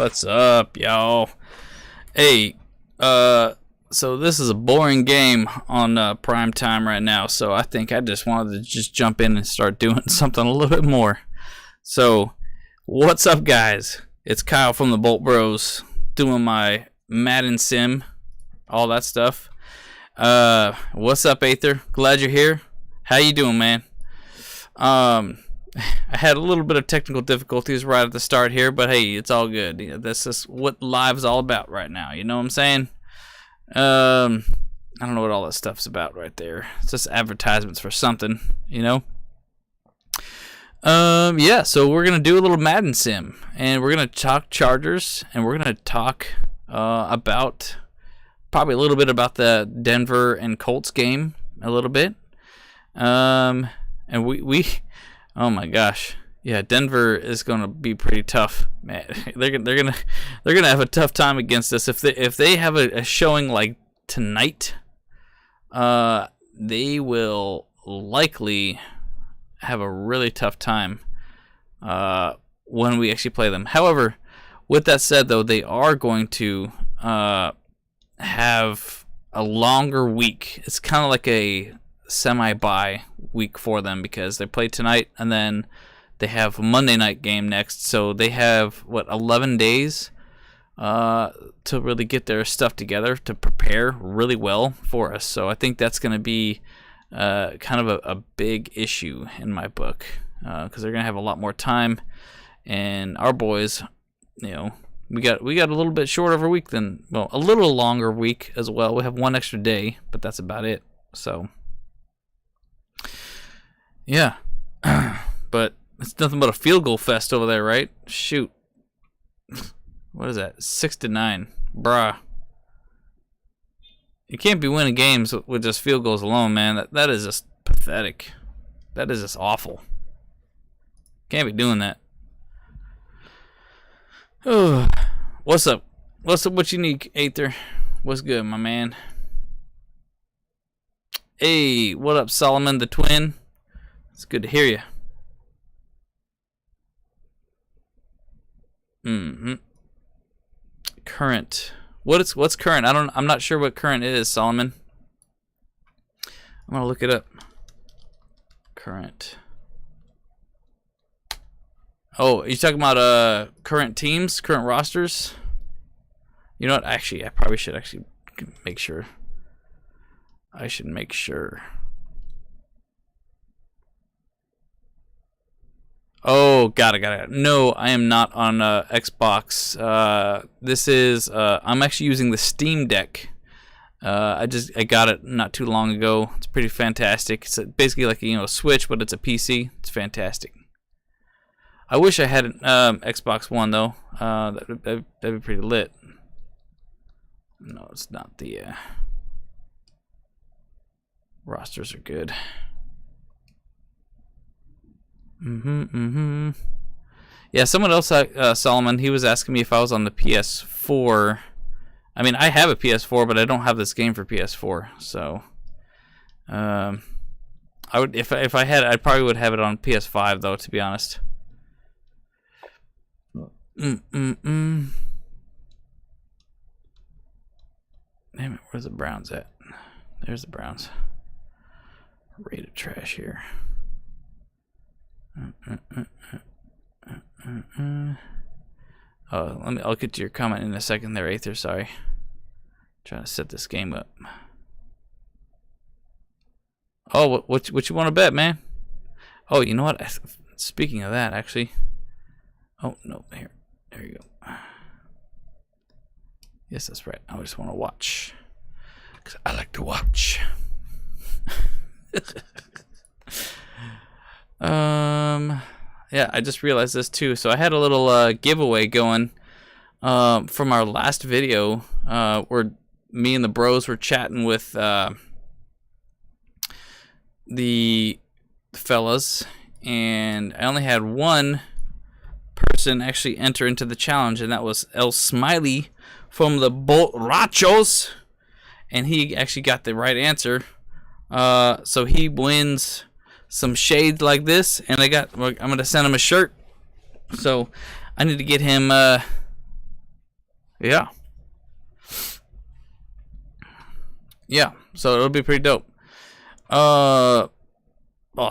What's up, y'all? Hey, so this is a boring game on prime time right now, so I think I just wanted to just jump in and start doing something a little bit more. So, what's up, guys? It's Kyle from the Bolt Bros doing my Madden sim, all that stuff. What's up, Aether? Glad you're here. How you doing, man? I had a little bit of technical difficulties right at the start here, but hey, it's all good. You know, this is what live's all about right now. You know what I'm saying? I don't know what all that stuff's about right there. It's just advertisements for something, you know? Yeah, so we're going to do a little Madden sim, and we're going to talk Chargers, and we're going to talk about probably a little bit about the Denver and Colts game a little bit. And we oh my gosh. Yeah, Denver is going to be pretty tough, man. They're going to have a tough time against us if they have a showing like tonight. They will likely have a really tough time when we actually play them. However, with that said though, they are going to have a longer week. It's kind of like a semi-bye week for them because they play tonight and then they have a Monday night game next. So they have 11 days to really get their stuff together to prepare really well for us. So I think that's going to be kind of a big issue in my book because they're going to have a lot more time, and our boys, you know, we got a little bit shorter of a week than, well, a little longer week as well. We have one extra day, but that's about it. So yeah, but it's nothing but a field goal fest over there, right? Shoot. What is that? 6-9. Bruh. You can't be winning games with just field goals alone, man. That is just pathetic. That is just awful. Can't be doing that. Oh, what's up? What's up? What you need, Aether? What's good, my man? Hey, what up, Solomon the Twin? It's good to hear you. Current. What's current? I'm not sure what current is, Solomon. I'm gonna look it up. Current. Oh, are you talking about current teams, current rosters? You know what? Actually, I probably should actually make sure. I should make sure. Oh, got it. No, I am not on Xbox. This is I'm actually using the Steam Deck. I got it not too long ago. It's pretty fantastic. It's basically like a Switch, but it's a PC. It's fantastic. I wish I had an Xbox One though. That'd be pretty lit. No, it's not. The rosters are good. Yeah, someone else, Solomon, he was asking me if I was on the PS4. I mean, I have a PS4, but I don't have this game for PS4. So, I would, if I had, I probably would have it on PS5 though, to be honest. Damn it, where's the Browns at? There's the Browns. Rated trash here. I'll get to your comment in a second there, Aether. Sorry, trying to set this game up. Oh, what you want to bet, man? Oh, you know what? Speaking of that, actually. Oh no, there you go. Yes, that's right. I just want to watch because I like to watch. Yeah, I just realized this too. So I had a little giveaway going from our last video where me and the bros were chatting with the fellas, and I only had one person actually enter into the challenge, and that was El Smiley from the Bolt Rachos, and he actually got the right answer. So he wins some shades like this, and I'm gonna send him a shirt. So I need to get him Yeah. Yeah. So it'll be pretty dope. Well,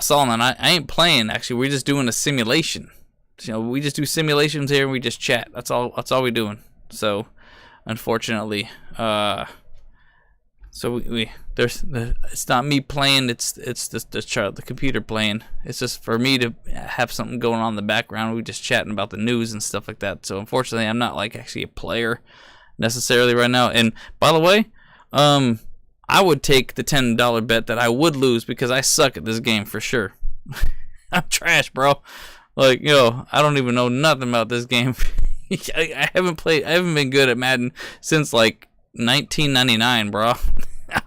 Solomon, I ain't playing. Actually, we're just doing a simulation. You know, we just do simulations here and we just chat. That's all we're doing. So, unfortunately, so it's not me playing. It's the computer playing. It's just for me to have something going on in the background. We just chatting about the news and stuff like that. So unfortunately, I'm not like actually a player necessarily right now. And by the way, I would take the $10 bet that I would lose because I suck at this game for sure. I'm trash, bro. Like, I don't even know nothing about this game. I haven't been good at Madden since like 1999, bro.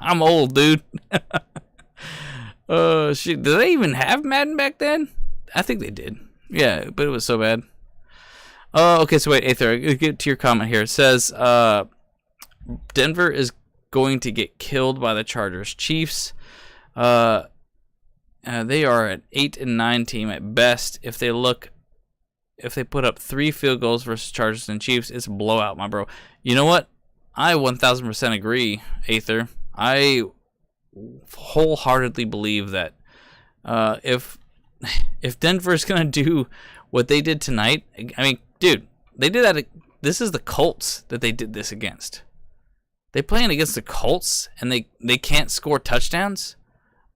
I'm old, dude. Shit, did they even have Madden back then? I think they did. Yeah, but it was so bad. Okay, so wait, Aether, get to your comment here. It says, Denver is going to get killed by the Chargers. Chiefs, they are an 8-9 team at best. If they put up 3 field goals versus Chargers and Chiefs, it's a blowout, my bro. You know what? I 1000% agree, Aether. I wholeheartedly believe that if Denver's gonna do what they did tonight, I mean, dude, they did that. This is the Colts that they did this against. They playing against the Colts and they can't score touchdowns?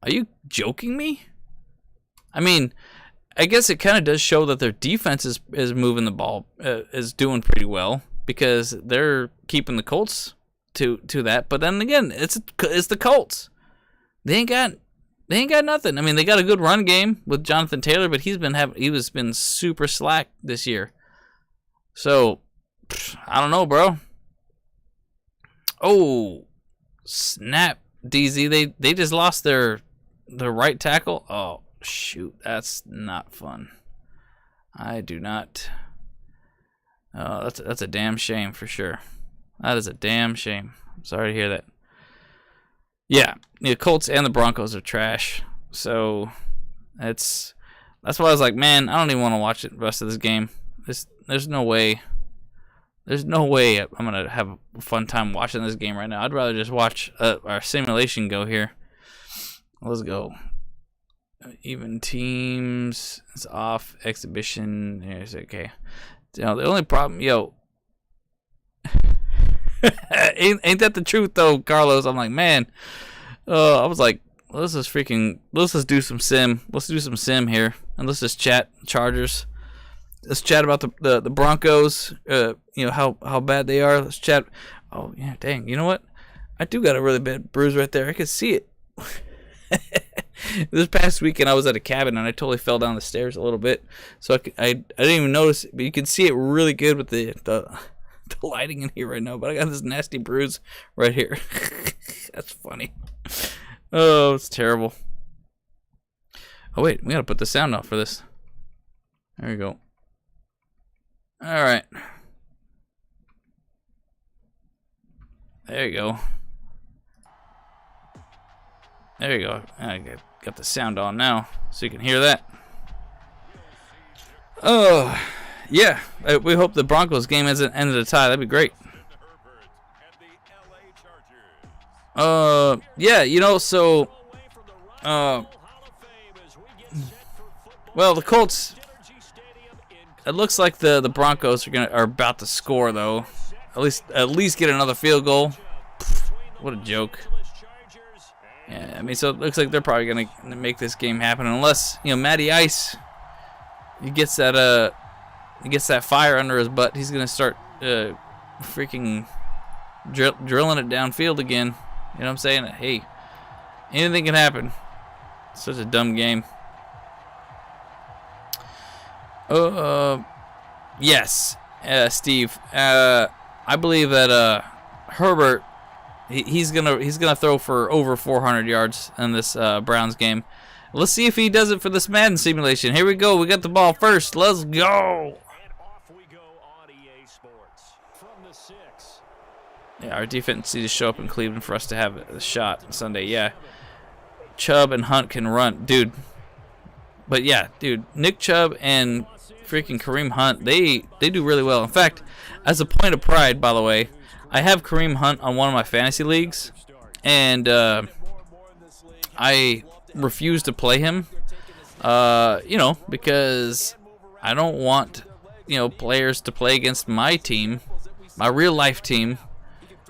Are you joking me? I mean, I guess it kind of does show that their defense is moving the ball, is doing pretty well because they're keeping the Colts to that. But then again, it's the Colts. They ain't got nothing. I mean, they got a good run game with Jonathan Taylor, but he's been super slack this year. So I don't know, bro. Oh, snap, DZ. They just lost their right tackle. Oh, shoot. That's not fun. I do not. Oh, that's a damn shame for sure. That is a damn shame. I'm sorry to hear that. Yeah, the Colts and the Broncos are trash. So that's why I was like, man, I don't even want to watch the rest of this game. There's no way. There's no way I'm going to have a fun time watching this game right now. I'd rather just watch our simulation go here. Let's go. Even teams. It's off. Exhibition. Here's okay. The only problem, ain't that the truth though, Carlos? I'm like, man. I was like, let's just do some sim. Let's do some sim here. And let's just chat Chargers. Let's chat about the Broncos, how bad they are. Let's chat. Oh, yeah, dang. You know what? I do got a really bad bruise right there. I could see it. This past weekend, I was at a cabin, and I totally fell down the stairs a little bit. So I didn't even notice it, but you can see it really good with the lighting in here right now. But I got this nasty bruise right here. That's funny. Oh, it's terrible. Oh, wait. We got to put the sound off for this. There we go. All right. There you go. There you go. I got the sound on now, so you can hear that. Oh, yeah. We hope the Broncos game hasn't ended a tie. That'd be great. Yeah, so, well, the Colts. It looks like the Broncos are about to score though. At least get another field goal. What a joke. Yeah, I mean, so it looks like they're probably gonna make this game happen unless Matty Ice he gets that fire under his butt. He's gonna start freaking drilling it downfield again. You know what I'm saying? Hey, anything can happen. It's such a dumb game. Yes, Steve. I believe that Herbert, he's gonna throw for over 400 yards in this Browns game. Let's see if he does it for this Madden simulation. Here we go. We got the ball first. Let's go. Yeah, our defense needs to show up in Cleveland for us to have a shot Sunday. Yeah, Chubb and Hunt can run, dude. But yeah, dude, Nick Chubb and freaking Kareem Hunt, they do really well. In fact, as a point of pride, by the way, I have Kareem Hunt on one of my fantasy leagues, and I refuse to play him, because I don't want, players to play against my team, my real life team,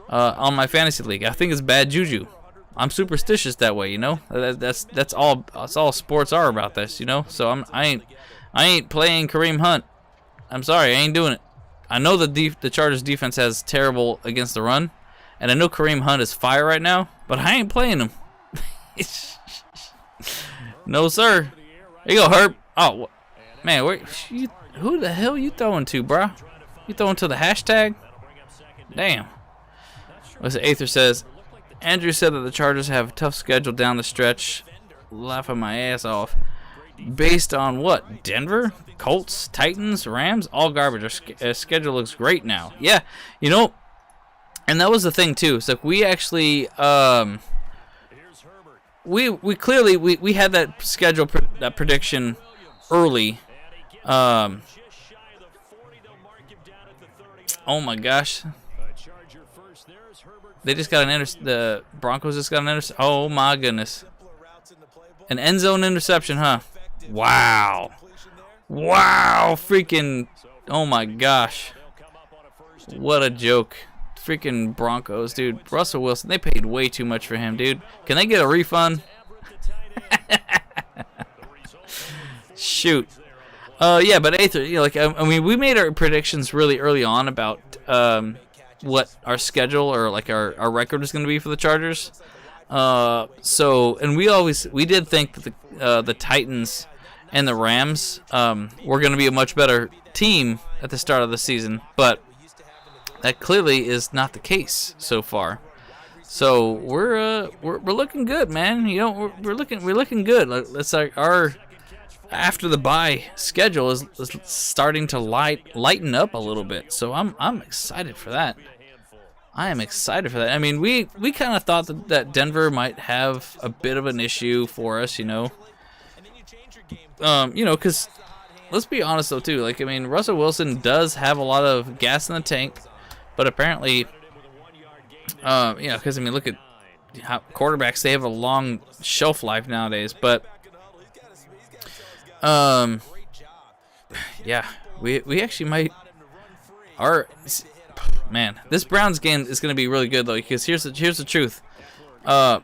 on my fantasy league. I think it's bad juju. I'm superstitious that way, That's all sports are about this, So I ain't playing Kareem Hunt. I'm sorry, I ain't doing it. I know the Chargers defense has terrible against the run, and I know Kareem Hunt is fire right now, but I ain't playing him. No sir. There you go, Herb. Oh man, who the hell you throwing to, bro? You throwing to the hashtag? Damn. What's the Aether says? Andrew said that the Chargers have a tough schedule down the stretch. Laughing my ass off. Based on what? Denver? Colts? Titans? Rams? All garbage. Our schedule looks great now. Yeah, and that was the thing too. So we actually, we clearly we had that schedule that prediction early. Oh my gosh. They just got the Broncos just got an interception. Oh my goodness. An end zone interception, huh? Wow. Wow, freaking, oh my gosh. What a joke. Freaking Broncos, dude. Russell Wilson, they paid way too much for him, dude. Can they get a refund? Shoot. Yeah, but Aether, we made our predictions really early on about what our schedule or our record is going to be for the Chargers. And we did think that the Titans and the Rams were going to be a much better team at the start of the season, but that clearly is not the case so far. So we're looking good, man. We're looking good. It's like our after the bye schedule is starting to lighten up a little bit. So I'm excited for that. I am excited for that. I mean, we kind of thought that Denver might have a bit of an issue for us, because let's be honest though too. Russell Wilson does have a lot of gas in the tank, but apparently, because look at how quarterbacks, they have a long shelf life nowadays. But yeah, we actually might. Man, this Browns game is going to be really good though, because here's the truth. There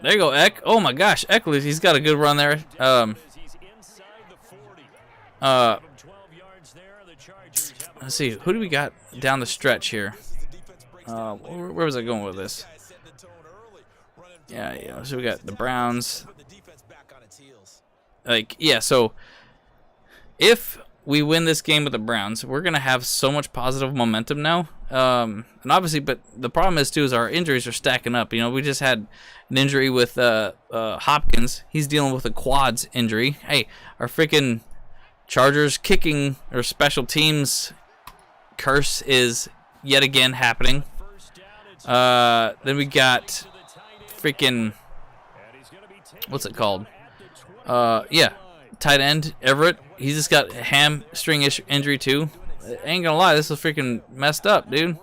you go, Eck. Oh my gosh, Eck, he's got a good run there. Let's see, who do we got down the stretch here? Where was I going with this? Yeah. So we got the Browns. So if we win this game with the Browns, we're gonna have so much positive momentum now. And obviously, but the problem is our injuries are stacking up. We just had an injury with Hopkins. He's dealing with a quads injury. Hey, our freaking Chargers kicking or special teams curse is yet again happening. Then we got freaking, what's it called? Tight end Everett. He's just got a hamstring injury too. I ain't gonna lie, this is freaking messed up, dude.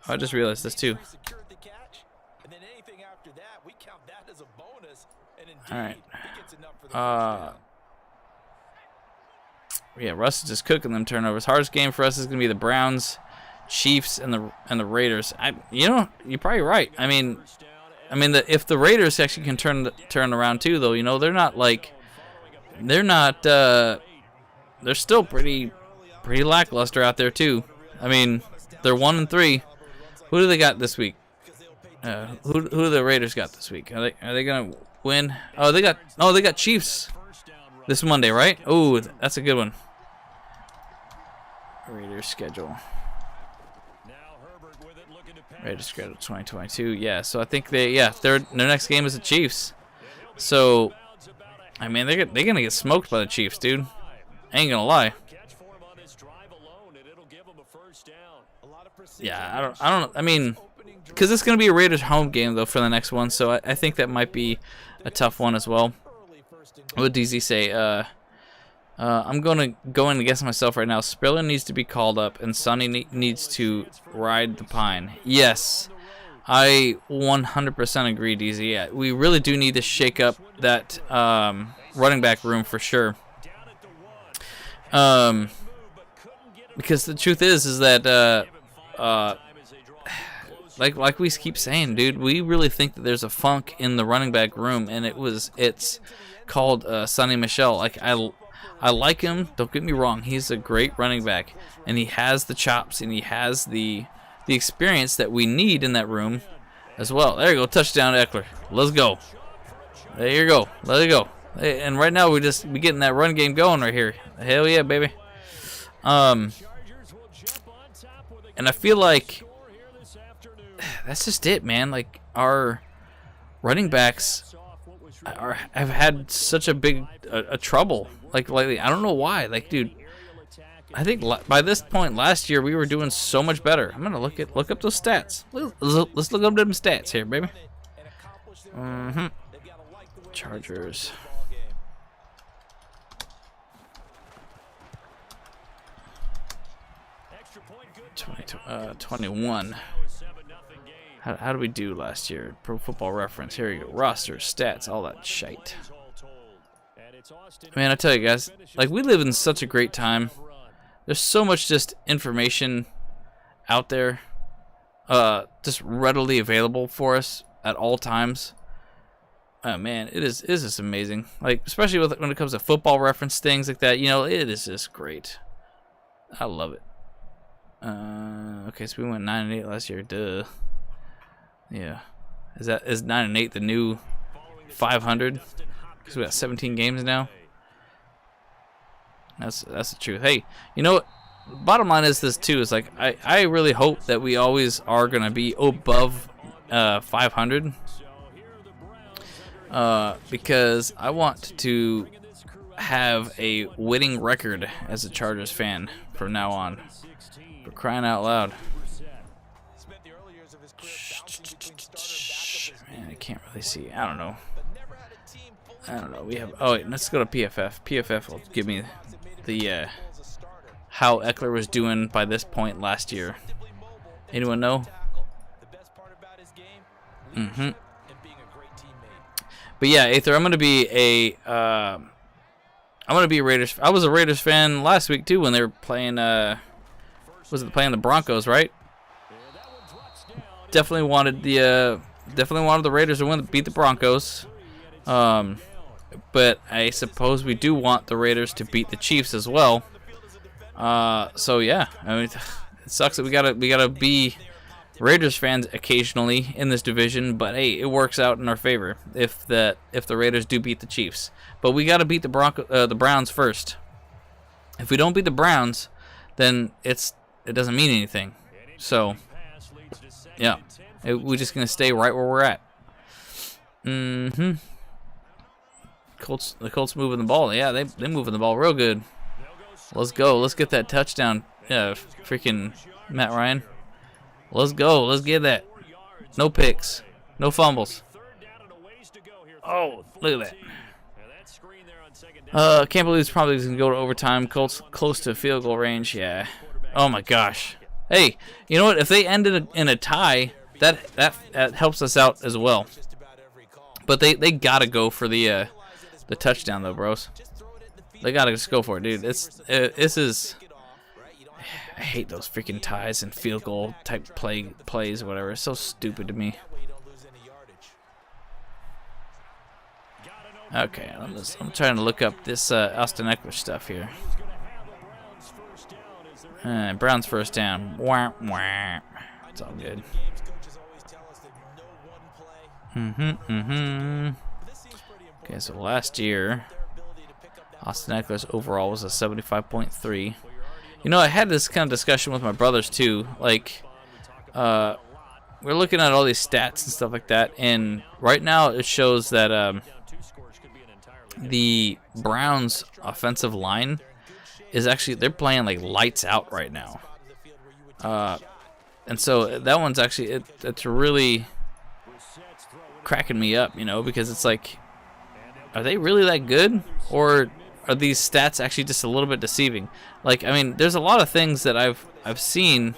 I just realized this too. All right. Yeah, Russ is just cooking them turnovers. Hardest game for us is gonna be the Browns, Chiefs, and the Raiders. You're probably right. If the Raiders actually can turn around too, though, they're still pretty lackluster out there too. They're 1-3. Who do they got this week? Who do the Raiders got this week? Are they gonna win? Oh, they got Chiefs this Monday, right? Oh, that's a good one. Raiders schedule. Raiders schedule 2022. Yeah, so I think their next game is the Chiefs. So they're gonna get smoked by the Chiefs, dude. I ain't gonna lie. Yeah, I don't. Because it's gonna be a Raiders home game though for the next one, so I think that might be a tough one as well. What did DZ say? I'm going against myself right now. Spiller needs to be called up, and Sonny needs to ride the pine. Yes, I 100% agree, DZ. Yeah, we really do need to shake up that running back room for sure. Because the truth is that like we keep saying, dude, we really think that there's a funk in the running back room, and it's called Sonny Michel. Like I like him. Don't get me wrong. He's a great running back, and he has the chops, and he has the experience that we need in that room as well. There you go, touchdown Eckler. Let's go. There you go. Let it go. And right now we getting that run game going right here. Hell yeah, baby. And I feel like that's just it, man. Like our running backs have had such a big trouble. Like lately, I don't know why. Like, dude, I think by this point last year we were doing so much better. I'm gonna look up those stats. Let's look up them stats here, baby. Chargers. 21. How do we do last year? Pro Football Reference. Here you go. Roster, stats, all that shite. Man, I tell you guys, like, we live in such a great time. There's so much just information out there, just readily available for us at all times. Oh man, it is just amazing. Like, especially when it comes to Football Reference, things like that. You know, it is just great. I love it. Okay, so we went 9-8 last year. Duh. Yeah. Is 9-8 the new 500? Because we got 17 games now. That's the truth. Hey, you know what? Bottom line is this too. Is like I really hope that we always are gonna be above 500. Because I want to have a winning record as a Chargers fan from now on. For crying out loud. Man, I can't really see. I don't know. We have. Oh wait, let's go to PFF. PFF will give me the how Eckler was doing by this point last year. Anyone know? But yeah, Aether, I'm gonna be a Raiders. I was a Raiders fan last week too when they were playing. Was it playing the Broncos, right? Definitely wanted the Raiders to beat the Broncos. But I suppose we do want the Raiders to beat the Chiefs as well. So yeah, I mean, it sucks that we gotta be Raiders fans occasionally in this division, but hey, it works out in our favor if the Raiders do beat the Chiefs. But we gotta beat the Browns first. If we don't beat the Browns, then it doesn't mean anything. So yeah, we're just gonna stay right where we're at. The Colts moving the ball. Yeah, they moving the ball real good. Let's go. Let's get that touchdown. Yeah, freaking Matt Ryan. Let's go. Let's get that. No picks. No fumbles. Oh, look at that. Can't believe it's probably going to go to overtime. Colts close to field goal range. Yeah. Oh, my gosh. Hey, you know what? If they ended in a tie, that helps us out as well. But they got to go for the touchdown, though, bros. They got to just go for it, dude. This is... I hate those freaking ties and field goal type plays or whatever. It's so stupid to me. Okay, I'm trying to look up this Austin Eckler stuff here. Browns first down. Wah, wah. It's all good. Okay, so last year, Austin Eckler's overall was a 75.3. You know, I had this kind of discussion with my brothers too. Like, we're looking at all these stats and stuff like that, and right now it shows that the Browns' offensive line is actually, they're playing like lights out right now. And so that one's actually, it's really cracking me up, you know, because it's like, are they really that good, or are these stats actually just a little bit deceiving? Like, I mean, there's a lot of things that I've seen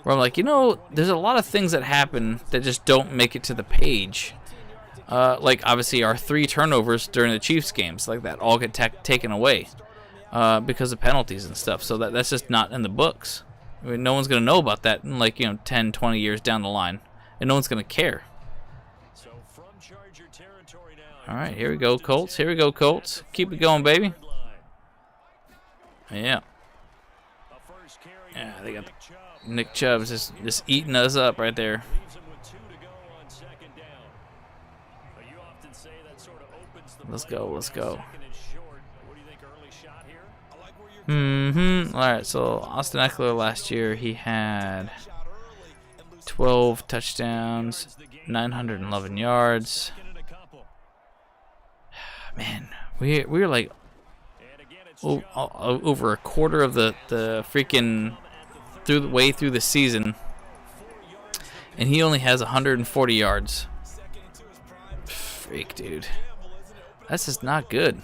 where I'm like, you know, there's a lot of things that happen that just don't make it to the page. Like, obviously, our 3 turnovers during the Chiefs games, like that, all get taken away because of penalties and stuff. So that's just not in the books. I mean, no one's going to know about that in, like, you know, 10, 20 years down the line. And no one's going to care. All right, here we go, Colts. Here we go, Colts. Keep it going, baby. Yeah. Yeah, they got Nick Chubb's just eating us up right there. Let's go, let's go. All right, so Austin Eckler last year, he had 12 touchdowns, 911 yards. Man, we were like over a quarter of the freaking way through the season, and he only has 140 yards. Freak, dude. That's just not good.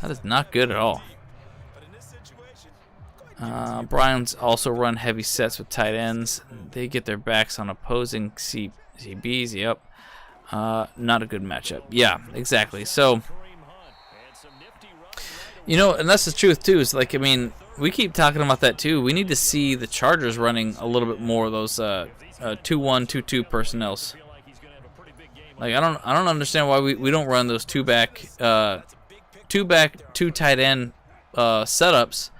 That is not good at all. Browns also run heavy sets with tight ends. They get their backs on opposing CBs. Yep. Not a good matchup. Yeah, exactly. So, you know, and that's the truth too. Is like, I mean, we keep talking about that too. We need to see the Chargers running a little bit more of those 2-1, 2-2 personnels. Like, I don't understand why we don't run those two back, two tight end setups,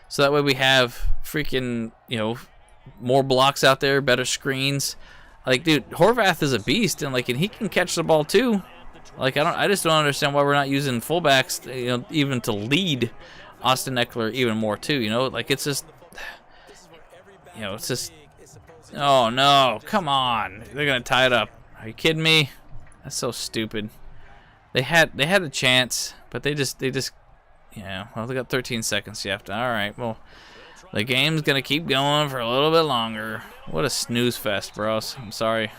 so that way we have freaking, you know, more blocks out there, better screens. Like, dude, Horvath is a beast, and like, and he can catch the ball too. Like, I just don't understand why we're not using fullbacks, you know, even to lead Austin Eckler even more too. You know, like, it's just, you know, it's just, oh no, come on, they're gonna tie it up. Are you kidding me? That's so stupid. They had a chance, but they just, yeah. Well, they got 13 seconds left. All right, well, the game's gonna keep going for a little bit longer. What a snooze fest, bros. I'm sorry.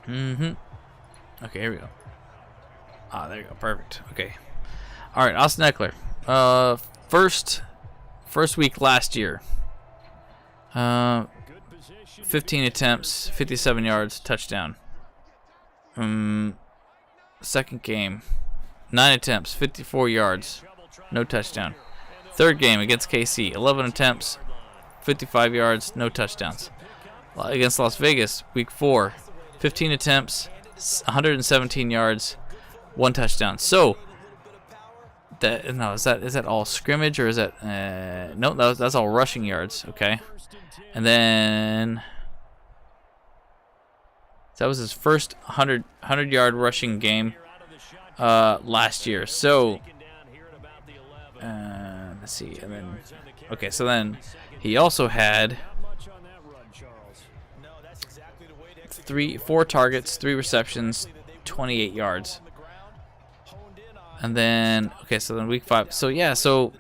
Okay, here we go. Ah, there you go. Perfect. Okay. All right, Austin Eckler. First week last year. 15 attempts, 57 yards, touchdown. Second game, 9 attempts, 54 yards, no touchdown. Third game against KC, 11 attempts, 55 yards, no touchdowns. Against Las Vegas, week 4, 15 attempts, 117 yards, 1 touchdown. So, is that all scrimmage, or is that no? That's all rushing yards. Okay, and then that was his first 100-yard rushing game last year. So let's see, and then okay, so then he also had 4 targets, 3 receptions, 28 yards. And then, okay, so then week 5. So, yeah, so,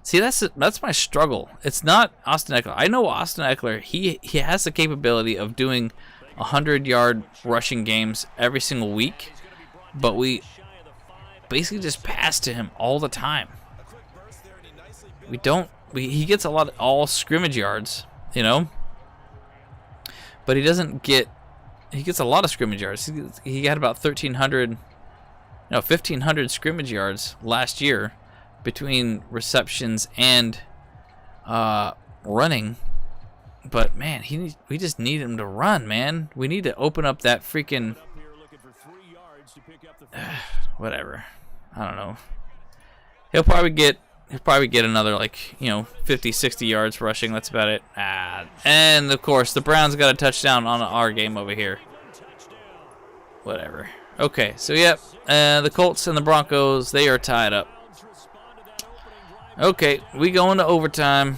see, that's my struggle. It's not Austin Eckler. I know Austin Eckler, he has the capability of doing 100-yard rushing games every single week, but we basically just pass to him all the time. He gets a lot of all scrimmage yards, you know, but he gets a lot of scrimmage yards. He got about 1,500 scrimmage yards last year between receptions and running. But man, we just need him to run, man. We need to open up that freaking whatever. I don't know. He'll probably get another, like, you know, 50, 60 yards rushing. That's about it. And of course the Browns got a touchdown on our game over here. Whatever. Okay, so yep, the Colts and the Broncos, they are tied up. Okay, we go into overtime.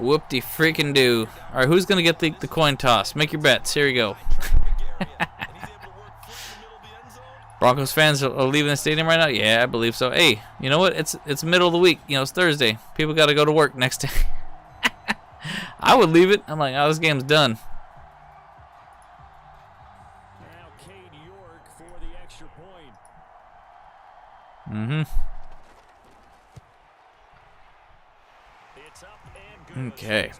Whoop-de freaking do. All right, who's going to get the coin toss? Make your bets. Here we go. Broncos fans are leaving the stadium right now? Yeah, I believe so. Hey, you know what? It's middle of the week. You know, it's Thursday. People got to go to work next day. I would leave it. I'm like, oh, this game's done. Okay.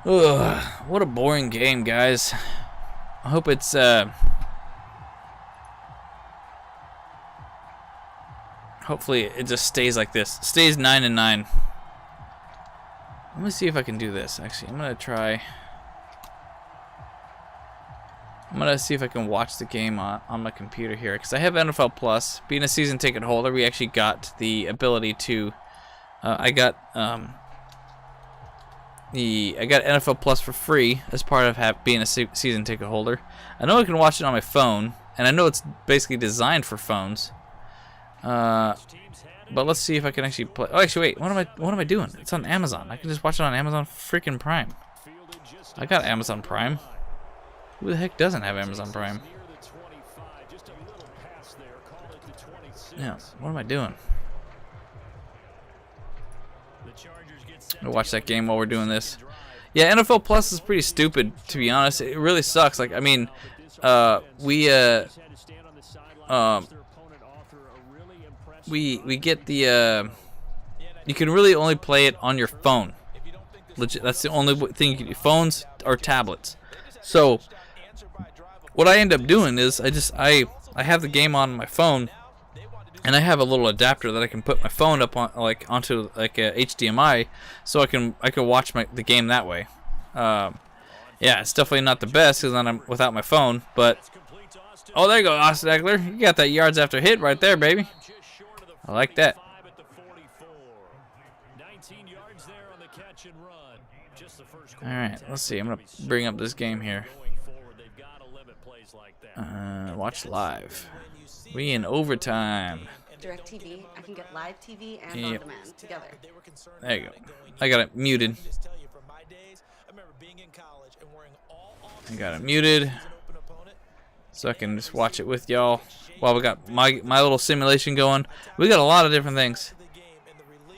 Ugh, what a boring game, guys. I hope it's hopefully it just stays like this. Stays 9-9. Let me see if I can do this. Actually, I'm gonna see if I can watch the game on my computer here, because I have NFL Plus. Being a season ticket holder, we actually got the ability to. I got NFL Plus for free as part of being a season ticket holder. I know I can watch it on my phone, and I know it's basically designed for phones. But let's see if I can actually play. Oh, actually, wait. What am I doing? It's on Amazon. I can just watch it on Amazon freaking Prime. I got Amazon Prime. Who the heck doesn't have Amazon Prime? Yeah. What am I doing? I'm gonna watch that game while we're doing this. Yeah, NFL Plus is pretty stupid, to be honest. It really sucks. Like, I mean, we get the you can really only play it on your phone. Legit, that's the only thing you can do. Phones or tablets. So what I end up doing is I have the game on my phone, and I have a little adapter that I can put my phone up on, like, onto like a HDMI, so I can watch the game that way. Yeah, it's definitely not the best because then I'm without my phone. But oh, there you go, Austin Eckler. You got that yards after hit right there, baby. I like that. All right, let's see. I'm gonna bring up this game here. Watch live. We in overtime. DirecTV, I can get live TV and on demand together. There you go. I got it muted. I got it muted, so I can just watch it with y'all while we got my little simulation going. We got a lot of different things.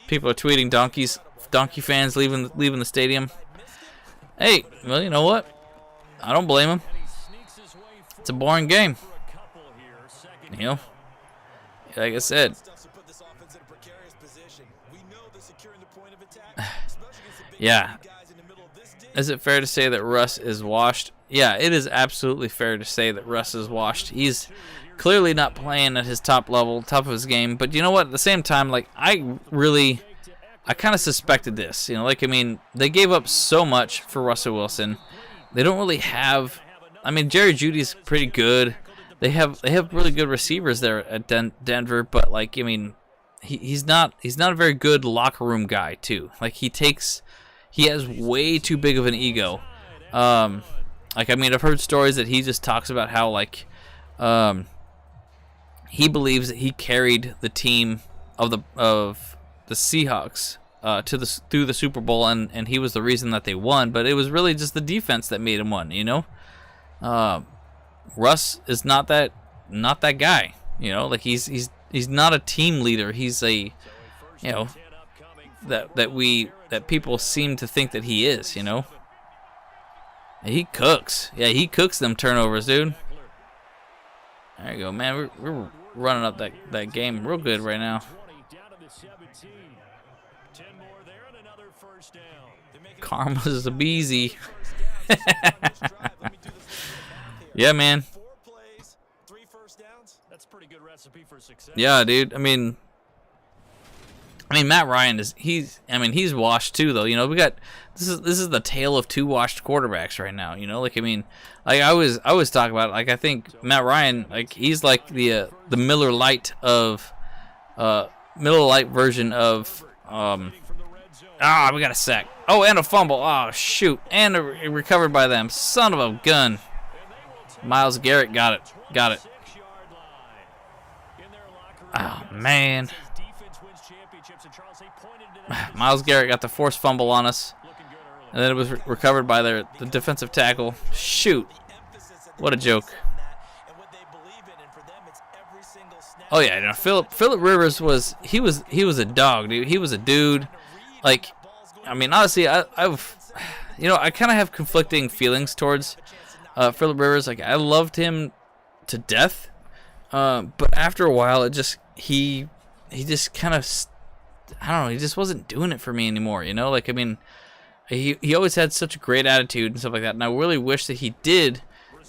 People are tweeting donkey fans leaving the stadium. Hey, well, you know what? I don't blame them. It's a boring game. You know, like I said. Yeah. Is it fair to say that Russ is washed? Yeah, it is absolutely fair to say that Russ is washed. He's clearly not playing at his top level, top of his game. But you know what? At the same time, like, I kind of suspected this. You know, like, I mean, they gave up so much for Russell Wilson. They don't really have. I mean, Jerry Jeudy's pretty good. They have really good receivers there at Denver, but, like, I mean, he's not a very good locker room guy too. Like, he has way too big of an ego. Like, I mean, I've heard stories that he just talks about how, like, he believes that he carried the team of the Seahawks through the Super Bowl, and he was the reason that they won. But it was really just the defense that made him win. You know, Russ is not that guy. You know, like, he's not a team leader. He's a, you know, that people seem to think that he is. You know, he cooks. Yeah, he cooks them turnovers, dude. There you go, man. We're running up that game real good right now. Karma's a beezy. Yeah, man. Yeah, dude. I mean, Matt Ryan he's washed too, though. You know, this is the tale of two washed quarterbacks right now. You know, like, I mean, like, I always talk about it. Like, I think Matt Ryan, like, he's like the Miller Lite version of we got a sack. Oh, and a fumble. Oh, shoot. And recovered by them. Son of a gun. Myles Garrett got it. Oh, man. Myles Garrett got the forced fumble on us. And then it was recovered by the defensive tackle. Shoot. What a joke. Oh yeah, Philip Rivers was a dog, dude. He was a dude. Like, I mean, honestly, I've I kind of have conflicting feelings towards Philip Rivers. Like, I loved him to death, but after a while, he just kind of, I don't know, he just wasn't doing it for me anymore. Like, I mean, he always had such a great attitude and stuff like that, and I really wish that he did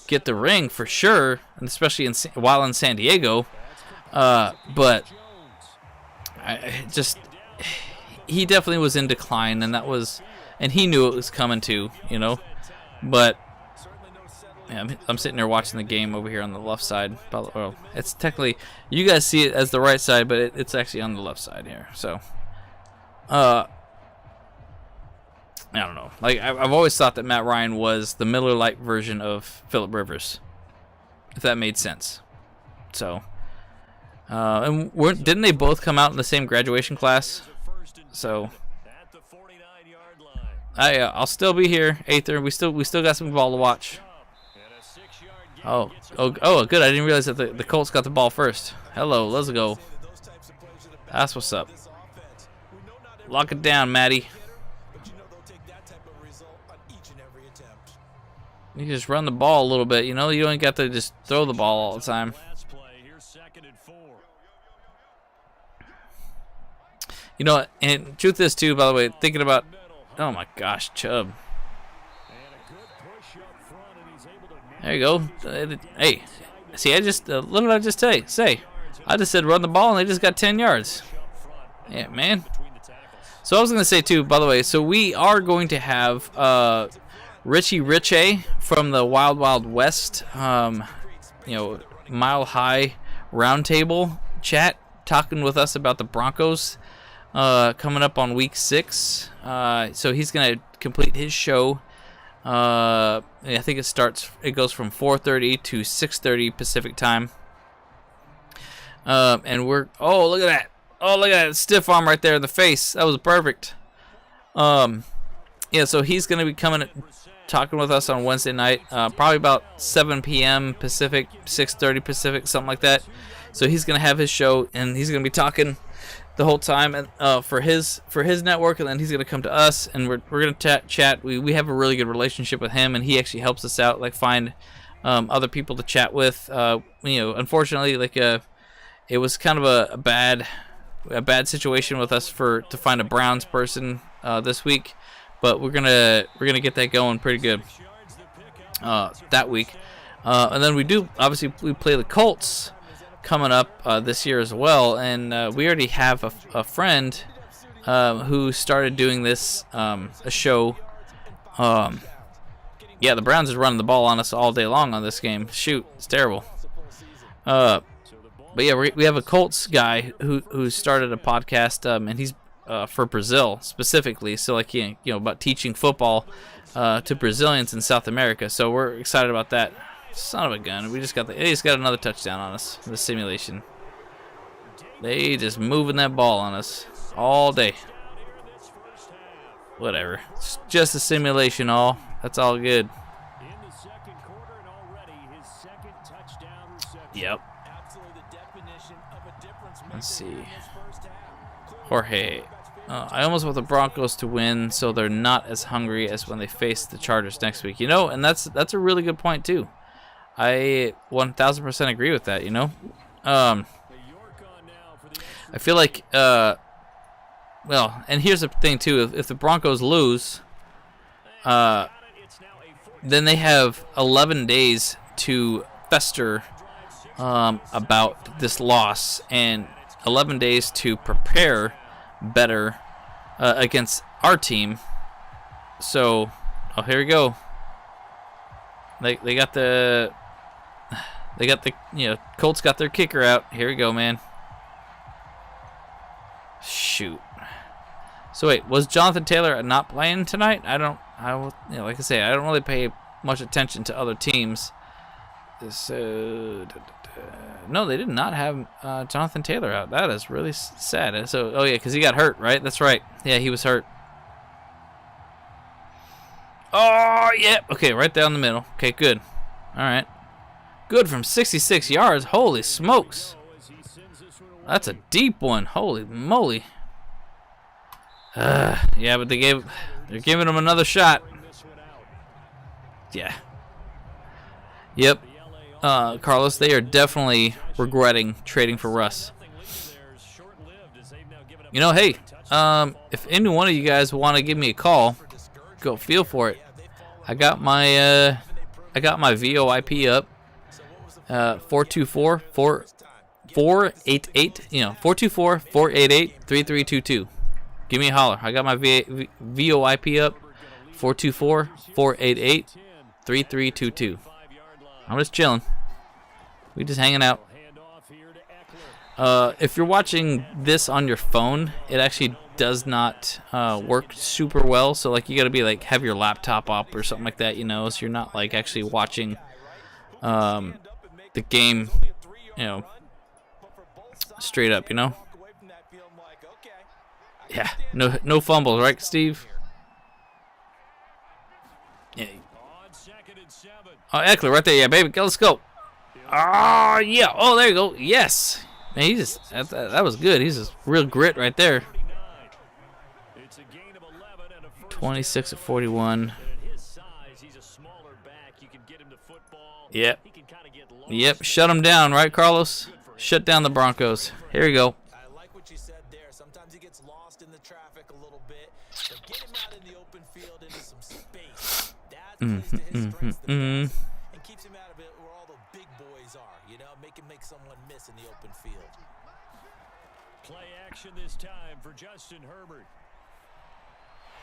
get the ring for sure, and especially while in San Diego. But he definitely was in decline, and he knew it was coming too, But yeah, I'm sitting there watching the game over here on the left side. Well, it's technically, you guys see it as the right side, but it's actually on the left side here. So, I don't know. Like, I've always thought that Matt Ryan was the Miller Lite version of Philip Rivers, if that made sense. So, and didn't they both come out in the same graduation class? So, I'll still be here, Aether. We still got some ball to watch. Oh, good. I didn't realize that the Colts got the ball first. Hello, let's go. That's what's up. Lock it down, Matty. You just run the ball a little bit, You don't got to just throw the ball all the time. And truth is, too, by the way, thinking about, oh my gosh, Chubb. There you go. Hey, see, what did I just say? I just said run the ball, and they just got 10 yards. Yeah, man. So I was going to say, too, by the way, so we are going to have Richie Richey from the Wild Wild West, Mile High Roundtable chat, talking with us about the Broncos coming up on week 6. So he's going to complete his show. I think it goes from 4:30 to 6:30 Pacific time. And look at that. Oh, look at that stiff arm right there in the face. That was perfect. Yeah, so he's going to be talking with us on Wednesday night, probably about 7 p.m. Pacific, 6:30 Pacific, something like that. So he's going to have his show, and he's going to be talking the whole time, and for his network, and then he's going to come to us, and we're going to chat. We have a really good relationship with him, and he actually helps us out, like find other people to chat with. Unfortunately, like it was kind of a bad situation with us to find a Browns person this week, but we're gonna get that going pretty good that week, and then we play the Colts coming up this year as well, and we already have a friend who started doing this a show. Yeah, the Browns is running the ball on us all day long on this game. Shoot, it's terrible. But yeah, we have a Colts guy who started a podcast, and he's for Brazil specifically. So like about teaching football to Brazilians in South America. So we're excited about that. Son of a gun. They just got another touchdown on us in the simulation. They just moving that ball on us all day. Whatever. It's just a simulation, that's all good. Yep. Let's see. Jorge. I almost want the Broncos to win so they're not as hungry as when they face the Chargers next week. And that's a really good point too. I 1000% agree with that, I feel like, and here's the thing, too. If the Broncos lose, then they have 11 days to fester about this loss and 11 days to prepare better against our team. So, here we go. They got the Colts got their kicker out. Here we go, man. Shoot. So wait, was Jonathan Taylor not playing tonight? Like I say, I don't really pay much attention to other teams. So no, they did not have Jonathan Taylor out. That is really sad. So because he got hurt, right? That's right. Yeah, he was hurt. Oh yeah. Okay, right down the middle. Okay, good. All right. Good from 66 yards. Holy smokes. That's a deep one. Holy moly. Yeah, but they're giving him another shot. Yeah. Yep. Carlos, they are definitely regretting trading for Russ. You know, hey, if any one of you guys want to give me a call, go feel for it. I got my VoIP up. 424-488, 424-488-3322. Give me a holler. I got my VoIP up. 424-488-3322. I'm just chilling. We just hanging out. If you're watching this on your phone, it actually does not work super well. So like you got to be like have your laptop up or something like that, so you're not like actually watching the game, straight up, Yeah, no fumbles, right, Steve? Yeah. Oh, Eckler right there, yeah, baby. Let's go. Oh, yeah. Oh, there you go. Yes. Man, he just that was good. He's just real grit right there. 26-41. Yep. Yep. Shut him down, right, Carlos? Shut down the Broncos. Here we go. I like what you said there. Sometimes he gets lost in the traffic a little bit. But get him out in the open field into some space. That plays to his strengths the best. And keeps him out of it where all the big boys are. Make someone miss in the open field. Play action this time for Justin Herbert.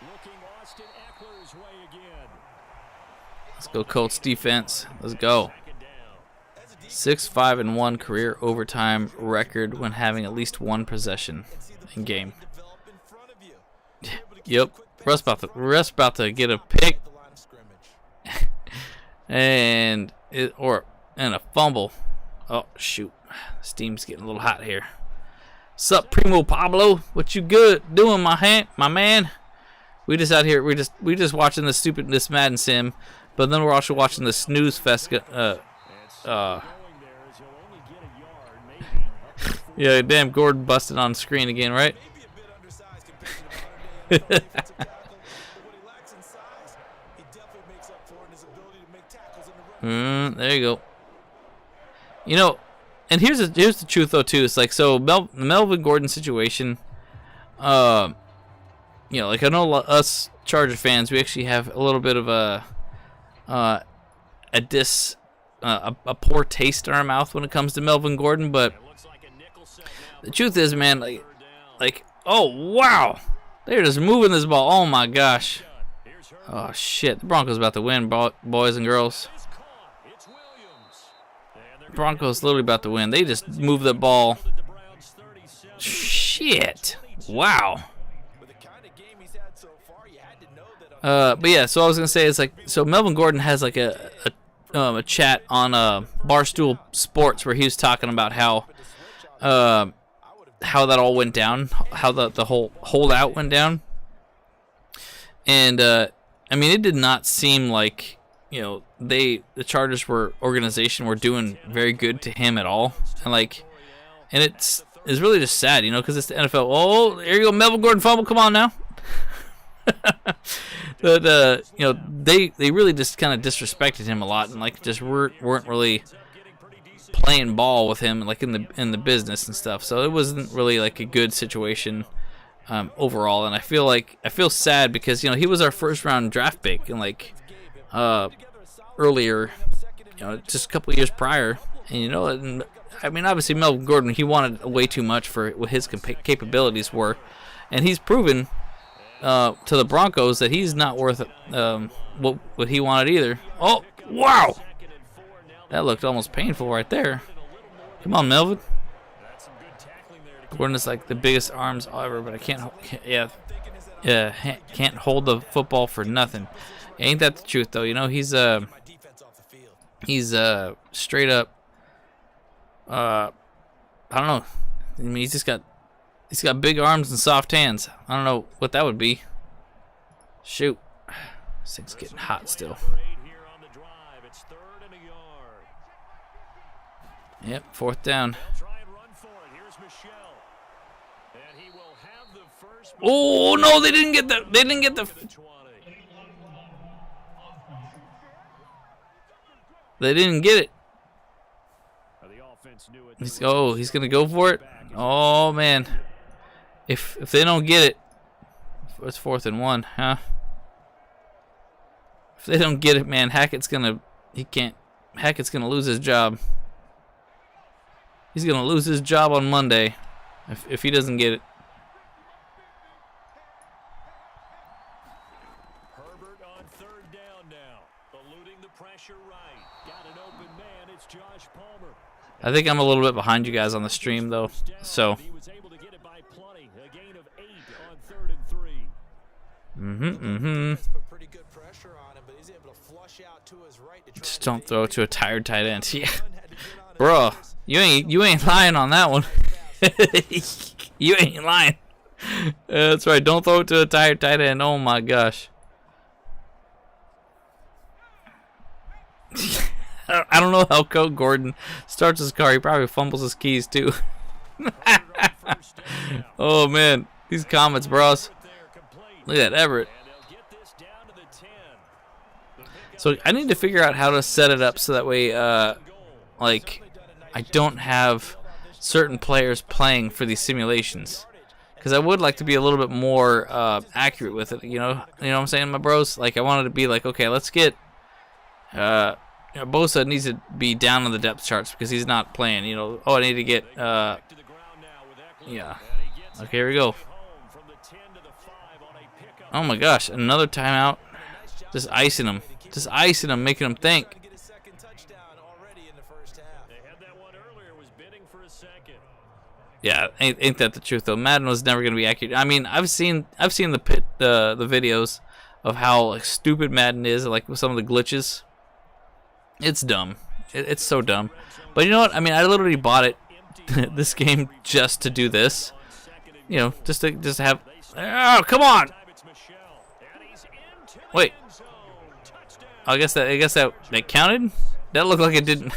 Looking Austin Eckler's way again. Let's go Colts defense. Let's go. 6-5-1 career overtime record when having at least one possession in game. Yep. Russ about to get a pick and a fumble. Oh shoot. Steam's getting a little hot here. Sup, Primo Pablo? What you good doing, my man? We just out here. We just watching this Madden sim, but then we're also watching the snooze fest. Yeah, damn, Gordon busted on screen again, right? There you go. And here's the truth though too. It's like so the Melvin Gordon situation. Like I know us Charger fans, we actually have a little bit of a poor taste in our mouth when it comes to Melvin Gordon, but the truth is, man, like, oh wow, they're just moving this ball. Oh my gosh, oh shit, the Broncos about to win, boys and girls. Broncos literally about to win. They just moved the ball. Shit, wow. But yeah, so I was gonna say it's like so Melvin Gordon has like a chat on Barstool Sports where he was talking about how that all went down, how the whole holdout went down, and I mean it did not seem like the Chargers organization were doing very good to him at all, and it's really just sad, because it's the NFL. Oh, here you go, Melvin Gordon fumble. Come on now. But they really just kind of disrespected him a lot and just weren't really playing ball with him in the business and stuff. So it wasn't really like a good situation overall. And I feel sad because he was our first round draft pick and earlier, just a couple years prior. And I mean obviously Melvin Gordon, he wanted way too much for what his capabilities were, and he's proven to the Broncos that he's not worth what he wanted either. Oh, wow. That looked almost painful right there. Come on, Melvin. Gordon is like the biggest arms ever, but I can't hold the football for nothing. Ain't that the truth though? He's straight up I don't know. I mean, he's got big arms and soft hands. I don't know what that would be. Shoot. This thing's getting hot still. Yep, fourth down. Oh no, they didn't get the. They didn't get the. They didn't get it. He's gonna go for it. Oh man, if they don't get it, it's 4th and 1, huh? If they don't get it, man, Hackett's gonna lose his job. He's gonna lose his job on Monday if he doesn't get it. Herbert on 3rd down now, eluding the pressure right. Got an open man. It's Josh Palmer. I think I'm a little bit behind you guys on the stream though, so. He was able to get it by plenty. A gain of 8 on 3rd and 3. Put pretty good pressure on him, but he's able to flush out to his right to try Just to don't throw it to a tired tight end. Yeah, had to get on his bro, toes. you ain't lying on that one. You ain't lying. That's right. Don't throw it to a tired tight end. Oh my gosh. I don't know how Coach Gordon starts his car. He probably fumbles his keys too. Oh man, these comments, bros. Look at that, Everett. So I need to figure out how to set it up so that way, like, I don't have certain players playing for these simulations. Because I would like to be a little bit more accurate with it. You know what I'm saying, my bros? Like I wanted to be like, okay, let's get. Bosa needs to be down on the depth charts because he's not playing. I need to get. Yeah. Okay, here we go. Oh my gosh, another timeout. Just icing him. Just icing him, making him think. Get his second touchdown already in the first half. They had that one earlier, was bidding for a second. Yeah, ain't that the truth though? Madden was never gonna be accurate. I mean, I've seen the videos of how like, stupid Madden is, like with some of the glitches. It's dumb. It's so dumb. But you know what? I mean, I literally bought it this game just to do this. Just to have. Oh, come on! Wait. I guess that counted. That looked like it didn't.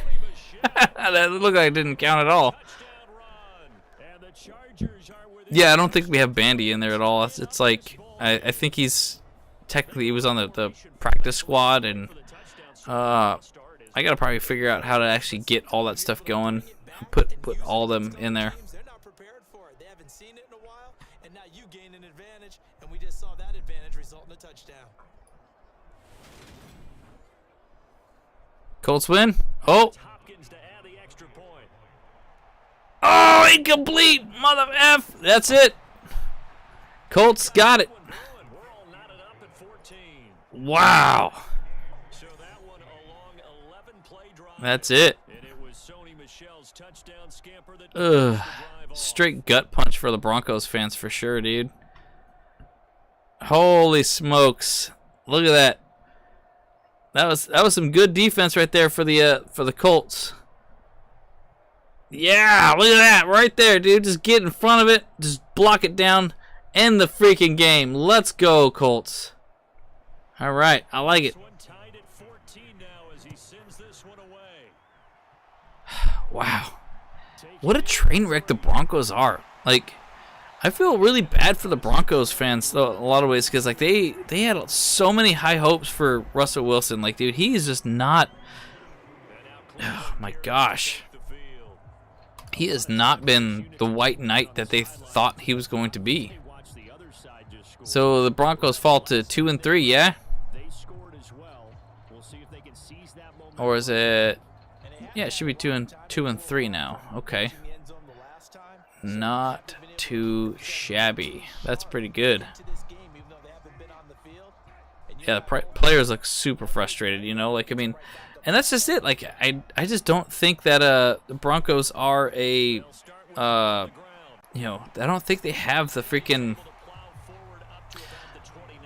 That looked like it didn't count at all. Yeah, I don't think we have Bandy in there at all. It's like I think he was on the practice squad, and I gotta probably figure out how to actually get all that stuff going. Put all them in there. They're not prepared for it. They haven't seen it in a while, and now you gain an advantage, and we just saw that advantage result in a touchdown. Colts win. Oh, incomplete, mother F. That's it. Colts got it. Wow. That's it. Ugh. Straight gut punch for the Broncos fans for sure, dude. Holy smokes. Look at that. That was some good defense right there for the Colts. Yeah, look at that right there, dude. Just get in front of it, just block it down, end the freaking game. Let's go, Colts. All right, I like it. Wow. What a train wreck the Broncos are. Like, I feel really bad for the Broncos fans though, in a lot of ways, because like they had so many high hopes for Russell Wilson. Like, dude, he is just not. Oh my gosh, he has not been the white knight that they thought he was going to be. So the Broncos fall to 2-3, yeah? Or is it? Yeah, it should be 2-3 now. Okay. Not too shabby. That's pretty good. Yeah, the players look super frustrated, like, I mean, and that's just it. Like, I just don't think that the Broncos are a I don't think they have the freaking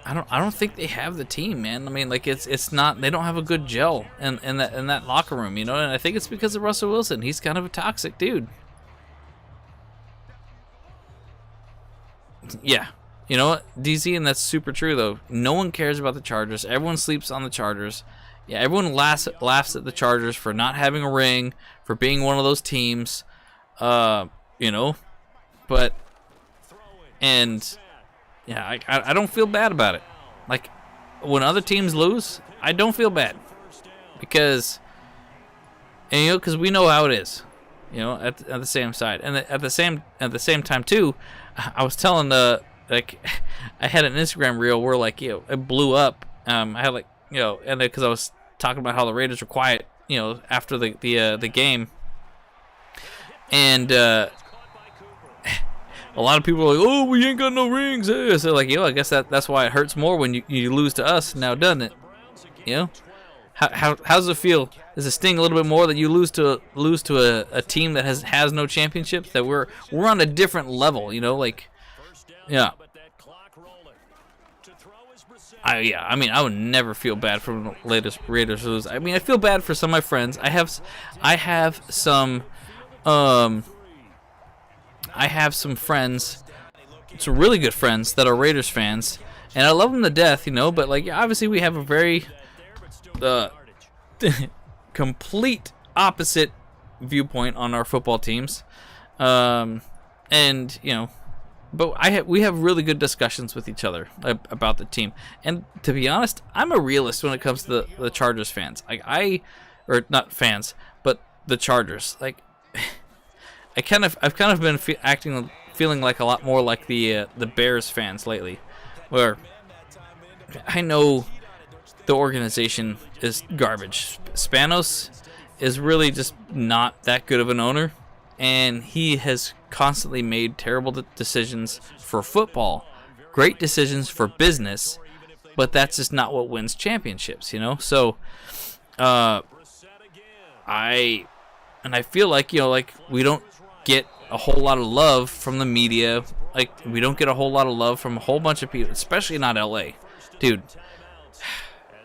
I don't think they have the team, man. I mean, like, it's not, they don't have a good gel in that locker room, and I think it's because of Russell Wilson. He's kind of a toxic dude. Yeah. You know what, DZ, and that's super true, though. No one cares about the Chargers. Everyone sleeps on the Chargers. Yeah, everyone laughs at the Chargers for not having a ring, for being one of those teams, but, and yeah, I don't feel bad about it. Like, when other teams lose, I don't feel bad because, and, you know, because we know how it is, you know, at the same side, and at the same time too. I was telling like, I had an Instagram reel where, like, you know, it blew up. I had, like, you know, and because I was talking about how the Raiders were quiet, you know, after the game, and a lot of people are like, "Oh, we ain't got no rings." So, like, you know, I guess that's why it hurts more when you lose to us now, doesn't it? You know, how does it feel? Does it sting a little bit more that you lose to a team that has no championships? That we're on a different level, you know, like, yeah. I mean, I would never feel bad for the latest Raiders lose. I mean, I feel bad for some of my friends. I have some friends, some really good friends that are Raiders fans, and I love them to death, you know. But, like, obviously, we have a very complete opposite viewpoint on our football teams, and, you know. But we have really good discussions with each other about the team. And to be honest, I'm a realist when it comes to the Chargers fans. Or not fans, but the Chargers. Like, I've kind of been feeling like a lot more like the Bears fans lately, where I know the organization is garbage. Spanos is really just not that good of an owner, and he has constantly made terrible decisions for football, great decisions for business, but that's just not what wins championships, you know. So, I feel like, you know, like, we don't get a whole lot of love from the media. Like, we don't get a whole lot of love from a whole bunch of people, especially not LA, dude.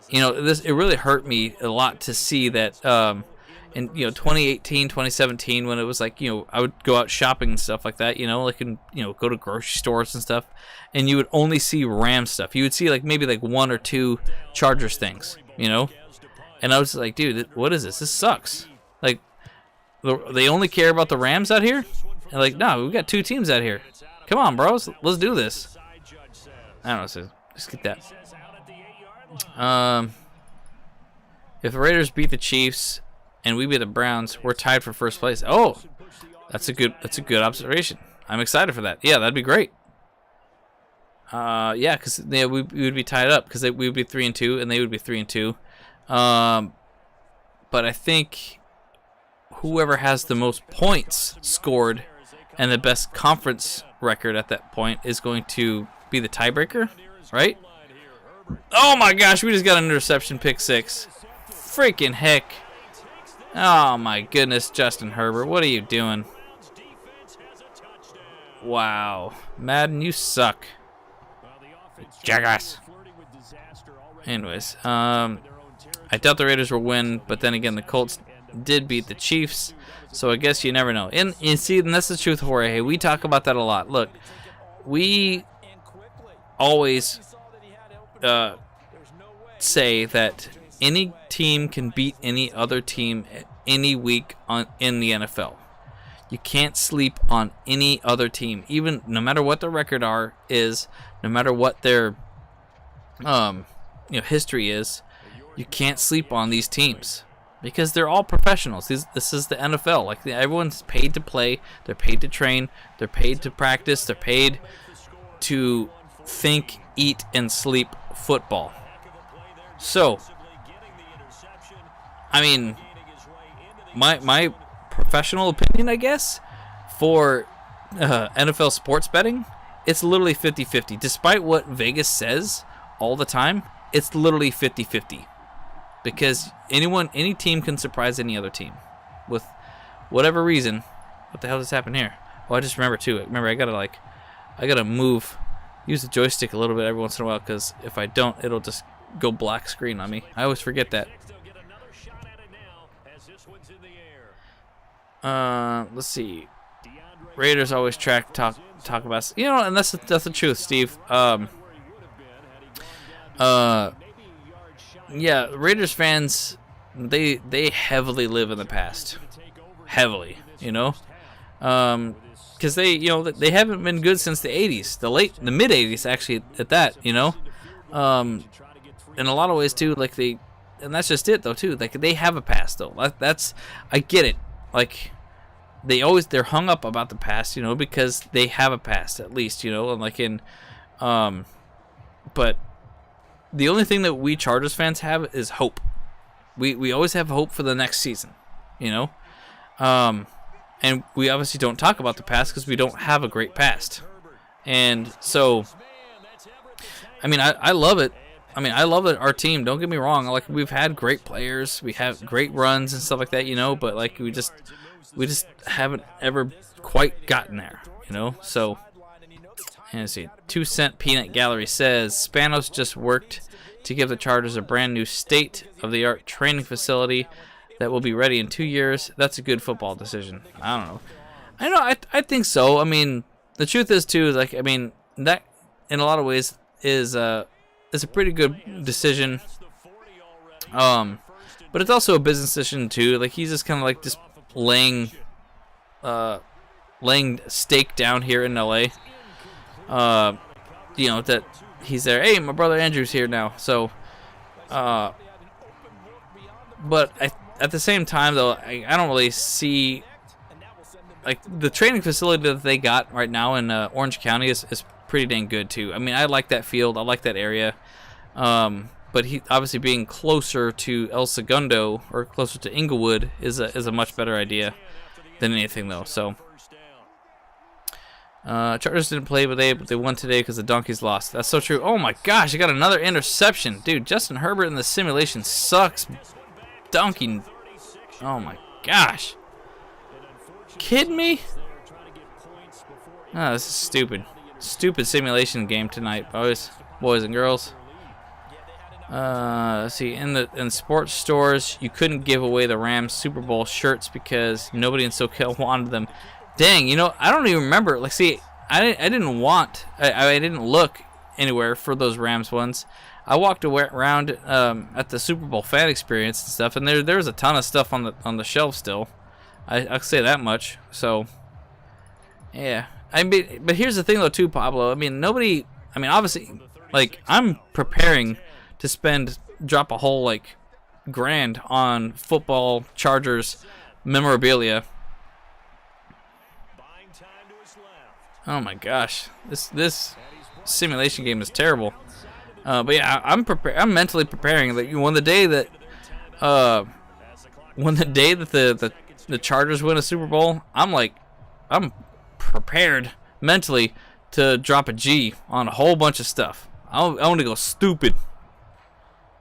You know, it really hurt me a lot to see that. In, you know, 2018, 2017, when it was like, you know, I would go out shopping and stuff like that, you know, like, and, you know, go to grocery stores and stuff, and you would only see Rams stuff. You would see, like, maybe like one or two Chargers things, you know, and I was like, dude, what is this? This sucks. Like, they only care about the Rams out here? And, like, no, we got two teams out here. Come on, bros, let's do this. I don't know, so just get that. If the Raiders beat the Chiefs and we beat the Browns, we're tied for first place. Oh, that's a good observation. I'm excited for that. Yeah, that'd be great. Yeah, because we would be tied up because we would be 3-2 and they would be 3-2. But I think whoever has the most points scored and the best conference record at that point is going to be the tiebreaker, right? Oh my gosh, we just got an interception, pick 6. Freaking heck. Oh my goodness, Justin Herbert, what are you doing? Wow. Madden, you suck. Jackass. Anyways, I doubt the Raiders will win, but then again, the Colts did beat the Chiefs, so I guess you never know. And you see, and that's the truth, Jorge. We talk about that a lot. Look, we always say that any team can beat any other team any week in the NFL. You can't sleep on any other team, even no matter what their record is, no matter what their history is. You can't sleep on these teams because they're all professionals. This is the NFL. Like, everyone's paid to play, they're paid to train, they're paid to practice, they're paid to think, eat, and sleep football. So, I mean, my professional opinion, I guess, for NFL sports betting, it's literally 50-50. Despite what Vegas says all the time, it's literally 50-50. Because any team can surprise any other team with whatever reason. What the hell just happened here? Oh, I just remember too. Remember, I gotta use the joystick a little bit every once in a while, because if I don't, it'll just go black screen on me. I always forget that. Let's see. Raiders always talk about, you know, and that's the truth, Steve. Yeah, Raiders fans, they heavily live in the past. Heavily, you know. because they haven't been good since the 80s, the mid 80s actually at that, in a lot of ways too, like and that's just it though too, like they have a past though. I get it, like they're hung up about the past, because they have a past at least, and like but the only thing that we Chargers fans have is hope. We always have hope for the next season, and we obviously don't talk about the past because we don't have a great past. And so, I mean, I love it. I mean, I love it, our team. Don't get me wrong. Like, we've had great players. We have great runs and stuff like that, but like we just haven't ever quite gotten there, So, and let's see. 2-cent Peanut Gallery says Spanos just worked to give the Chargers a brand new state-of-the-art training facility that will be ready in 2 years. That's a good football decision. I don't know. I think so. I mean, the truth is too, like, I mean, that in a lot of ways is a pretty good decision. But it's also a business decision too. Like, he's just kind of like just laying stake down here in LA. That he's there. Hey, my brother Andrew's here now. So, but at the same time, though, I don't really see, like, the training facility that they got right now in Orange County is pretty dang good too. I mean, I like that field. I like that area. But he obviously being closer to El Segundo or closer to Inglewood is a much better idea than anything, though. So, Chargers didn't play, but they won today because the Donkeys lost. That's so true. Oh my gosh, I got another interception, dude. Justin Herbert in the simulation sucks. Donkey. Oh my gosh. Kidding me? Oh, this is stupid. Stupid simulation game tonight, boys and girls. Let's see. In sports stores, you couldn't give away the Rams Super Bowl shirts because nobody in SoCal wanted them. Dang, I don't even remember. Like, see, I didn't look anywhere for those Rams ones. I walked around at the Super Bowl fan experience and stuff, and there's a ton of stuff on the shelf still. I'll say that much. So, yeah. But here's the thing though too, Pablo. I mean, obviously, like, I'm preparing to drop a whole like $1,000 on football Chargers memorabilia. Oh my gosh, this simulation game is terrible. But yeah, I'm mentally preparing that when the day that the Chargers win a Super Bowl, I'm prepared mentally to drop a G on a whole bunch of stuff. I want to go stupid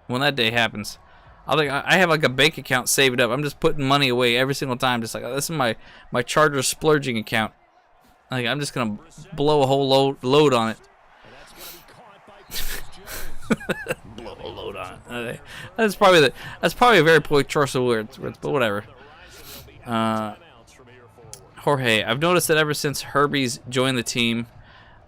when that day happens. I have like a bank account saved up. I'm just putting money away every single time. Just like, this is my Chargers splurging account. Like, I'm just gonna blow a whole load on it. Blow a load on it. That's probably a very poor choice of words, but whatever. Jorge, I've noticed that ever since Herbie's joined the team,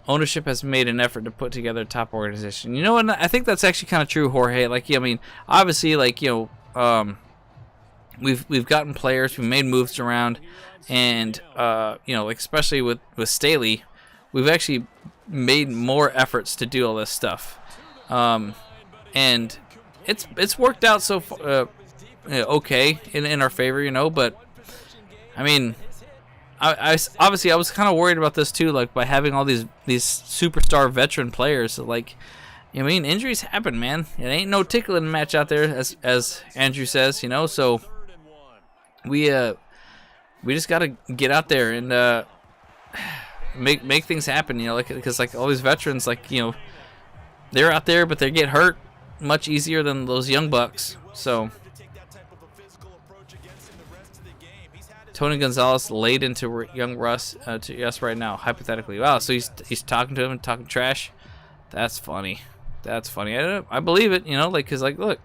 ownership has made an effort to put together a top organization. You know what? I think that's actually kind of true, Jorge. Like, I mean, obviously, like, we've gotten players, we've made moves around, and like, especially with Staley, we've actually made more efforts to do all this stuff, and it's worked out so far, okay in our favor, but I mean, I was kind of worried about this too, like, by having all these superstar veteran players. Like, I mean, injuries happen, man. It ain't no tickling match out there, as Andrew says, so we just gotta get out there and make things happen, like, because like all these veterans, like, they're out there, but they get hurt much easier than those young bucks. So Tony Gonzalez laid into young Russ to us right now, hypothetically. Wow, so he's talking to him and talking trash. That's funny. I believe it, like, because, like, look,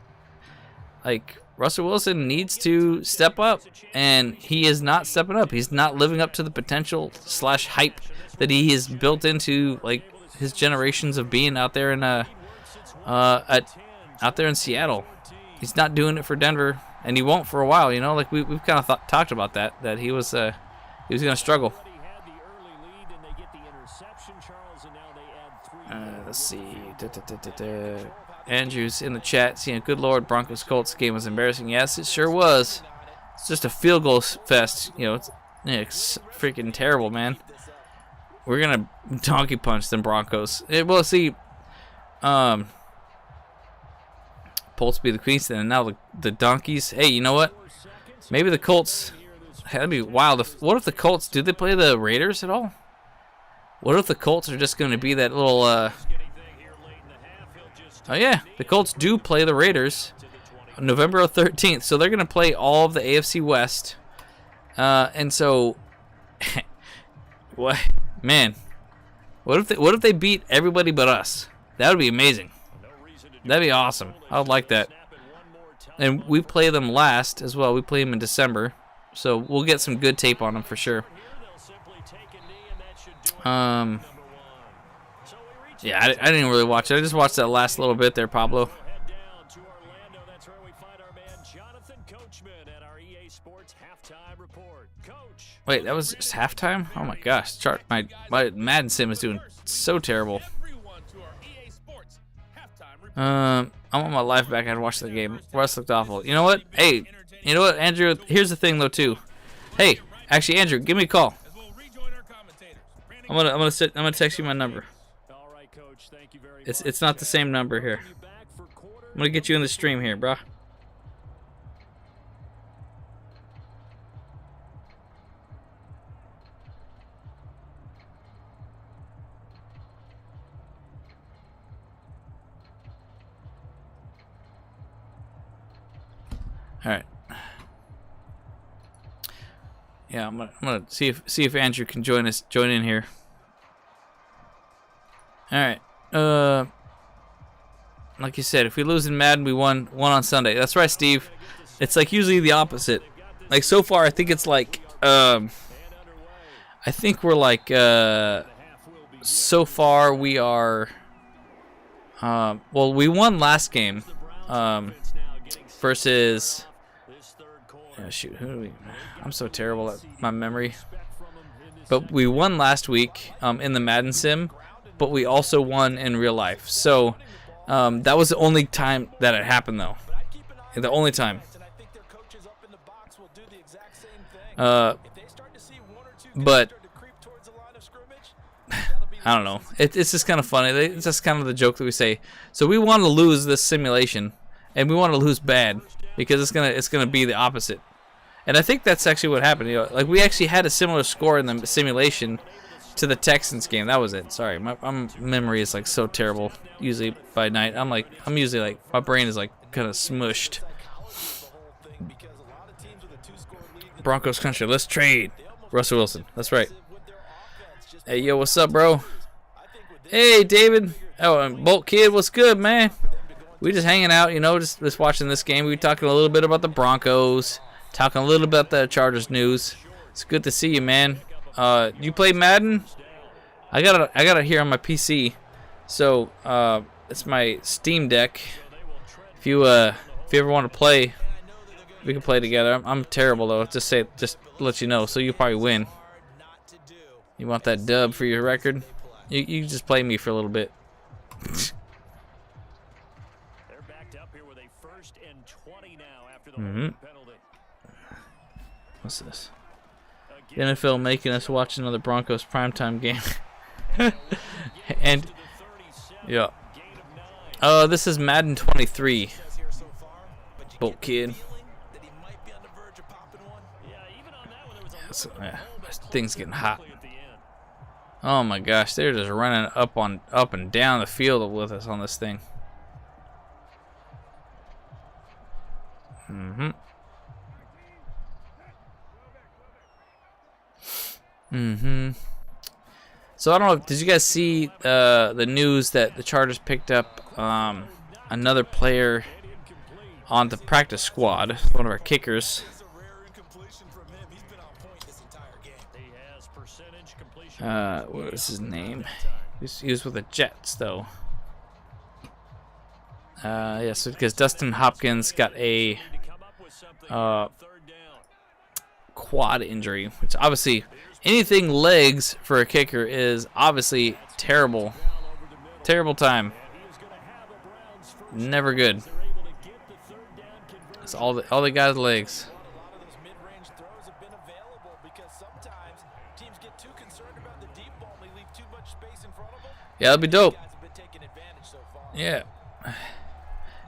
like, Russell Wilson needs to step up, and he is not stepping up. He's not living up to the potential / hype that he has built into, like, his generations of being out there in out there in Seattle. He's not doing it for Denver, and he won't for a while. Like, we've kind of talked about that he was going to struggle. interception, Charles, and now they add 3. Let's see. Andrew's in the chat saying, "Good Lord, Broncos Colts game was embarrassing." Yes, it sure was. It's just a field goal fest. You know, it's freaking terrible, man. We're gonna donkey punch them Broncos. Well, see, Colts be the Queens, and now the donkeys. Hey, you know what? Maybe the Colts. That'd be wild. What if the Colts? Do they play the Raiders at all? What if the Colts are just going to be that little? Oh yeah, the Colts do play the Raiders on November 13th, so they're going to play all of the AFC West. And so, what, man? What if they beat everybody but us? That would be amazing. That'd be awesome. I would like that. And we play them last as well. We play them in December, so we'll get some good tape on them for sure. Yeah, I didn't really watch it. I just watched that last little bit there, Pablo. Wait, that was just halftime? Oh my gosh, my Madden sim is doing so terrible. I want my life back. I had to watch the game. Russ looked awful. You know what? Hey, you know what, Andrew? Here's the thing though too. Hey, actually, Andrew, give me a call. I'm gonna text you my number. It's not the same number here. I'm gonna get you in the stream here, bro. All right. Yeah, I'm gonna see if Andrew can join in here. All right. Like you said, if we lose in Madden, we won on Sunday. That's right, Steve. It's like usually the opposite. Like so far, I think it's like I think we're like so far we are. Well, we won last game versus. Oh, shoot, who do we? I'm so terrible at my memory. But we won last week in the Madden sim, but we also won in real life. So that was the only time that it happened, though. The only time. But I don't know. It's just kind of funny. It's just kind of the joke that we say. So we want to lose this simulation, and we want to lose bad because it's gonna be the opposite. And I think that's actually what happened. You know, like we actually had a similar score in the simulation to the Texans game. That was it. Sorry, my memory is like so terrible. Usually by night, I'm usually like my brain is like kind of smushed. Broncos country. Let's trade. Russell Wilson. That's right. Hey, yo, what's up, bro? Hey, David. Oh, and Bolt Kid, what's good, man? We just hanging out, you know, just watching this game. We talking a little bit about the Broncos, talking a little bit about the Chargers news. It's good to see you, man. You play Madden? I got it here on my PC. So it's my Steam Deck. If you ever want to play, we can play together. I'm terrible though. Just to let you know. So you probably win. You want that dub for your record? You just play me for a little bit. They're backed up here with a 1st and 20 now after the Mm-hmm. penalty. What's this? The NFL making us watch another Broncos primetime game. And yeah. This is Madden 23. Bolt Kid. Yeah, this thing's getting hot. Oh my gosh, they're just running up and down the field with us on this thing. So I don't know. Did you guys see the news that the Chargers picked up another player on the practice squad, one of our kickers? What is his name? He was with the Jets, though. Yes, because Dustin Hopkins got a quad injury, which obviously anything legs for a kicker is obviously terrible. Terrible time. Never good. It's all they got is legs. Yeah, that'd be dope. Yeah.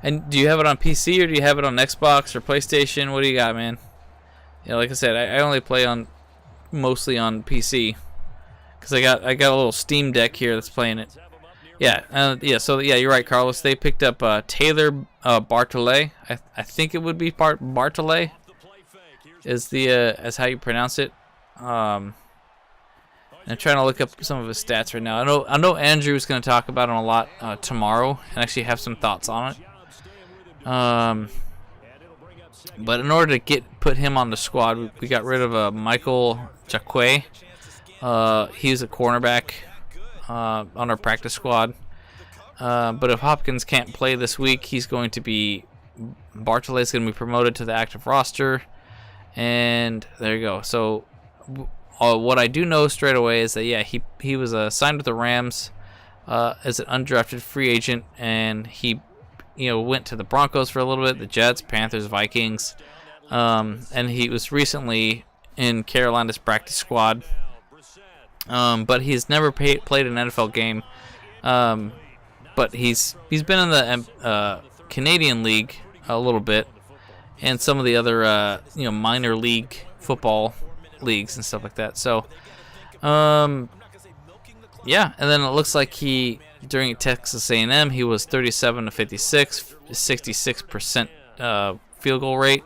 And do you have it on PC or do you have it on Xbox or PlayStation? What do you got, man? Yeah, like I said, I only play mostly on PC because I got a little Steam Deck here that's playing it. Yeah, So you're right, Carlos. They picked up Taylor Bartolay. I think it would be Bartolay is as how you pronounce it. I'm trying to look up some of his stats right now. I know Andrew is going to talk about him a lot tomorrow and actually have some thoughts on it. But in order to put him on the squad, we got rid of Michael Jacque. He's a cornerback on our practice squad. But if Hopkins can't play this week, Bartolet is going to be promoted to the active roster. And there you go. So what I do know straight away is that, yeah, he was signed with the Rams as an undrafted free agent, and he went to the Broncos for a little bit, the Jets, Panthers, Vikings, and he was recently in Carolina's practice squad. But he's never played an NFL game. But he's been in the Canadian League a little bit, and some of the other minor league football leagues and stuff like that. So, yeah, and then it looks like during Texas A&M, he was 37 to 56, 66% field goal rate,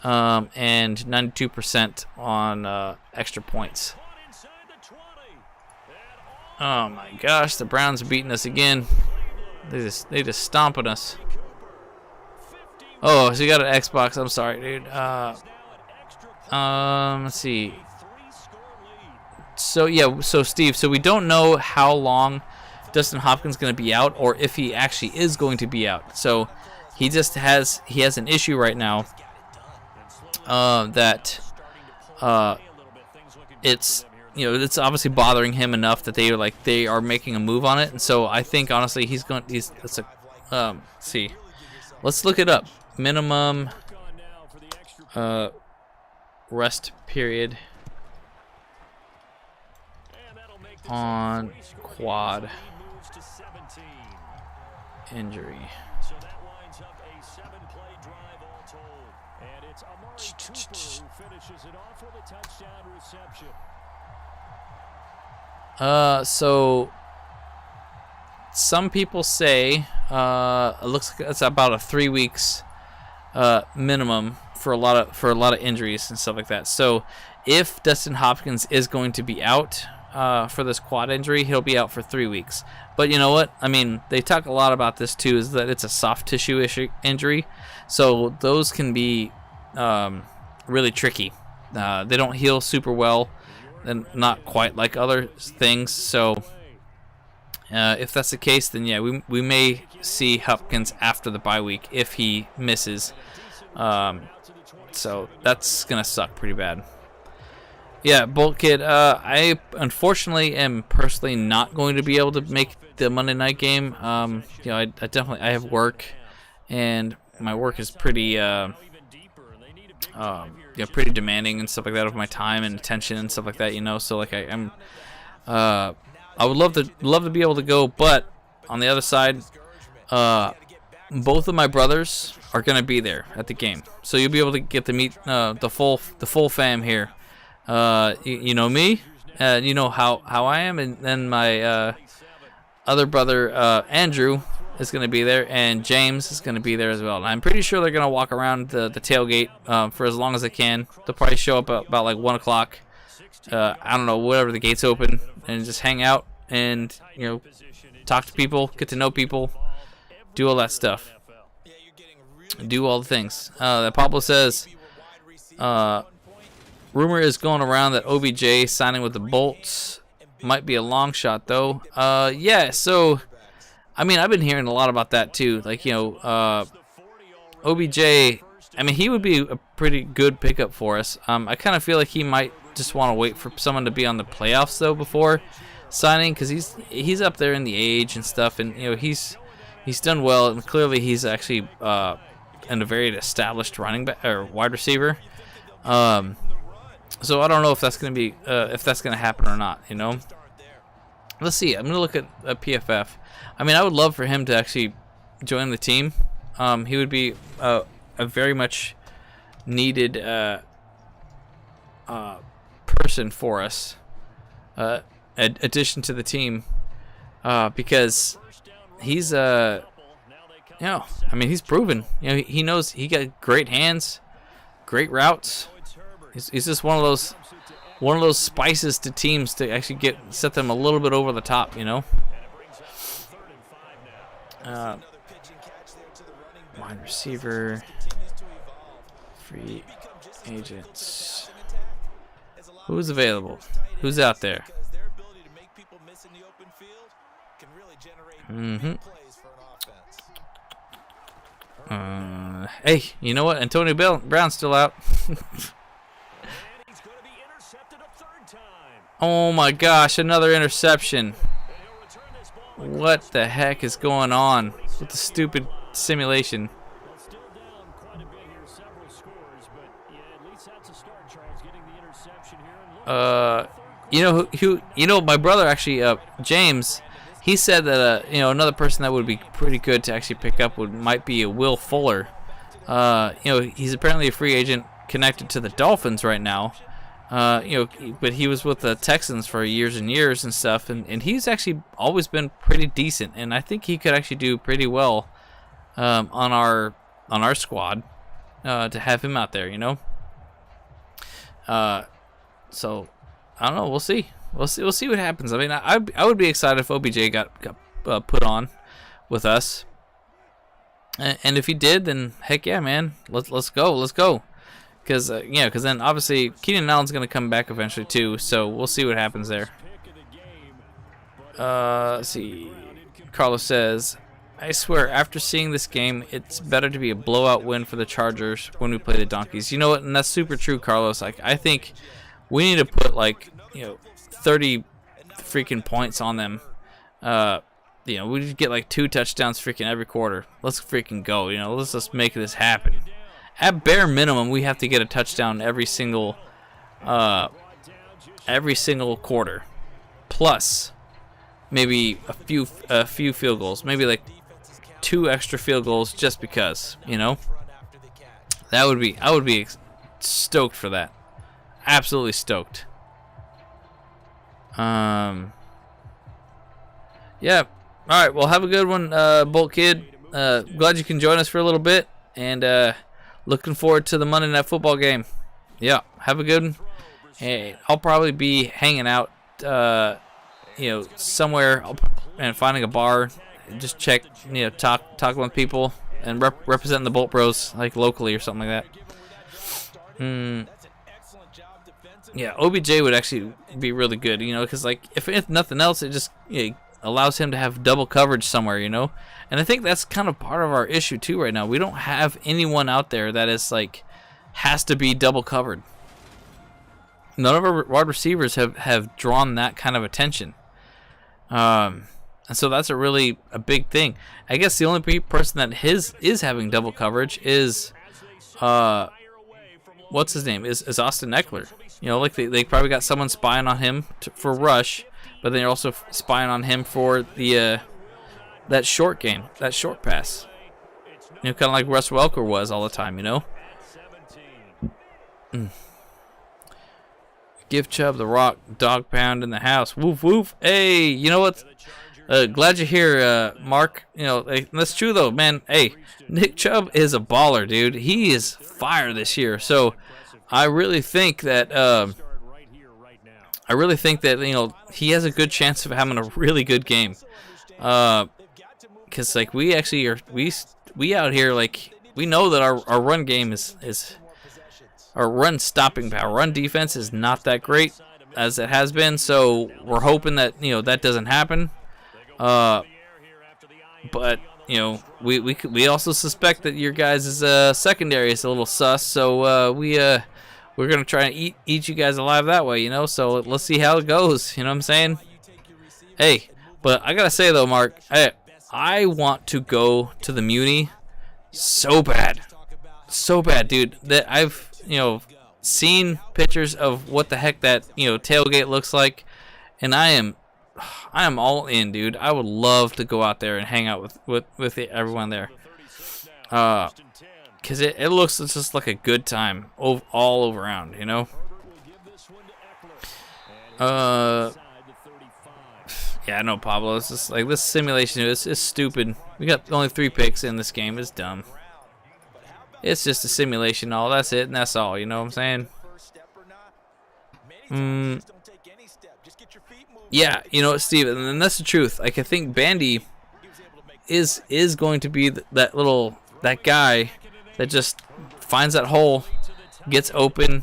and 92% on extra points. Oh my gosh, the Browns are beating us again. They just stomping us. Oh, so you got an Xbox. I'm sorry, dude. Let's see. So Steve, so we don't know how long Dustin Hopkins is going to be out, or if he actually is going to be out. So he has an issue right now that it's obviously bothering him enough that they are making a move on it. And so I think honestly see, let's look it up. Minimum rest period on quad injury. So that winds up a 7-play drive all told. And it's Amari Cooper who finishes it off with a touchdown reception. So some people say it looks like it's about a 3 weeks minimum for a lot of injuries and stuff like that. So if Dustin Hopkins is going to be out for this quad injury, he'll be out for 3 weeks. But you know what? I mean, they talk a lot about this too, is that it's a soft tissue injury. So those can be really tricky. They don't heal super well, and not quite like other things. So if that's the case, then yeah, we may see Hopkins after the bye week if he misses. So that's gonna suck pretty bad. Yeah, Bolt Kid, I unfortunately am personally not going to be able to make the Monday night game. I definitely have work, and my work is pretty pretty demanding and stuff like that of my time and attention and stuff like that. So like I would love to be able to go, but on the other side, both of my brothers are gonna be there at the game, so you'll be able to get to meet the full fam here. You know me, you know how I am, and then my other brother Andrew is going to be there, and James is going to be there as well. And I'm pretty sure they're going to walk around the tailgate for as long as they can. They'll probably show up about like 1 o'clock. I don't know, whatever the gates open, and just hang out and talk to people, get to know people, do all that stuff, do all the things. That Pablo says. Rumor is going around that OBJ signing with the Bolts might be a long shot, though. Yeah, so, I mean, I've been hearing a lot about that, too. Like, OBJ, I mean, he would be a pretty good pickup for us. I kind of feel like he might just want to wait for someone to be on the playoffs though before signing, because he's up there in the age and stuff, and he's done well, and clearly he's actually in a very established running back or wide receiver. So I don't know if that's going to be happen or not. Let's see. I'm going to look at PFF. I mean, I would love for him to actually join the team. He would be a very much needed person for us, addition to the team, because he's I mean, he's proven. He knows, he got great hands, great routes. He's just one of those spices to teams to actually set them a little bit over the top. Wide receiver, free agents. Who's available? Who's out there? Hey, you know what? Antonio Brown's still out. Oh my gosh, another interception. What the heck is going on with the stupid simulation? My brother actually, James, he said that another person that would be pretty good to actually pick up might be a Will Fuller. He's apparently a free agent connected to the Dolphins right now. But he was with the Texans for years and years and stuff, and he's actually always been pretty decent, and I think he could actually do pretty well on our squad to have him out there. So I don't know. We'll see. We'll see what happens. I mean, I would be excited if OBJ got put on with us, and if he did, then heck yeah, man. Let's go. Because then obviously Keenan Allen's going to come back eventually too, so we'll see what happens there. Let's see. Carlos says, I swear, after seeing this game, it's better to be a blowout win for the Chargers when we play the Donkeys. You know what? And that's super true, Carlos. I think we need to put 30 freaking points on them. We need to get 2 touchdowns freaking every quarter. Let's freaking go. Let's just make this happen. At bare minimum, we have to get a touchdown every single quarter, plus maybe a few field goals, maybe 2 extra field goals, just because. I would be stoked for that, absolutely stoked. Yeah. All right. Well, have a good one, Bolt Kid. Glad you can join us for a little bit, and looking forward to the Monday Night Football game. Yeah, have a good one. Hey, I'll probably be hanging out, somewhere and finding a bar. Just check, talk with people and representing the Bolt Bros, locally or something like that. Yeah, OBJ would actually be really good, because if nothing else, it just allows him to have double coverage somewhere, And I think that's kind of part of our issue too right now. We don't have anyone out there that is has to be double covered. None of our wide receivers have drawn that kind of attention. And so that's a big thing. I guess the only person that is having double coverage is what's his name? Is Austin Eckler. They probably got someone spying on him for rush, but they're also spying on him for the that short game, that short pass. Kind of like Russ Welker was all the time, Give Chubb the rock, dog pound in the house. Woof, woof. Hey, you know what? Glad you're here, Mark. That's true, though, man. Hey, Nick Chubb is a baller, dude. He is fire this year. So I really think that he has a good chance of having a really good game. Because we actually are we out here we know that our run game is our run stopping power, run defense is not that great as it has been. So we're hoping that that doesn't happen. But we also suspect that your guys' secondary is a little sus. So we we're gonna try and eat you guys alive that way, you know. So let's see how it goes. You know what I'm saying? Hey, but I gotta say though, Mark, I want to go to the Muni so bad, dude. That I've seen pictures of what the heck that tailgate looks like, and I am all in, dude. I would love to go out there and hang out with everyone there. Because it looks just like a good time all around, you know? Yeah, no, Pablo. It's just like this simulation. It's stupid. We got only 3 picks in this game. It's dumb. It's just a simulation. All that's it, and that's all. You know what I'm saying? Yeah, you know what, Steve, and that's the truth. Like, I think Bandy is going to be that guy that just finds that hole, gets open,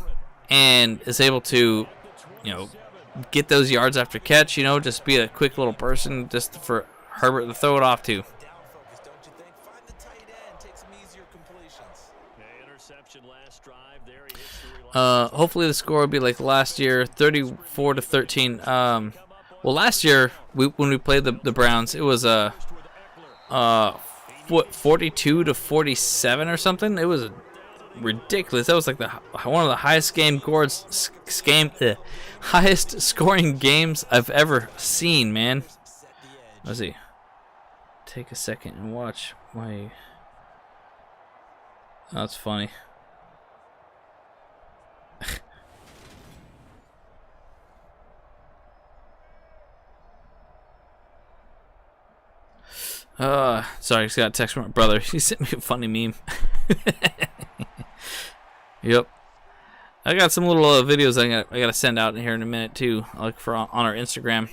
and is able to, get those yards after catch. Just be a quick little person, just for Herbert to throw it off to. Hopefully the score will be like last year, 34-13. Well, last year when we played the Browns, it was 42-47 or something. It was ridiculous. That was like one of the highest highest scoring games I've ever seen, man. Let's see. Take a second and watch my. Oh, that's funny. Sorry, I just got a text from my brother. He sent me a funny meme. Yep. I got some little videos I gotta send out here in a minute too, like on our Instagram.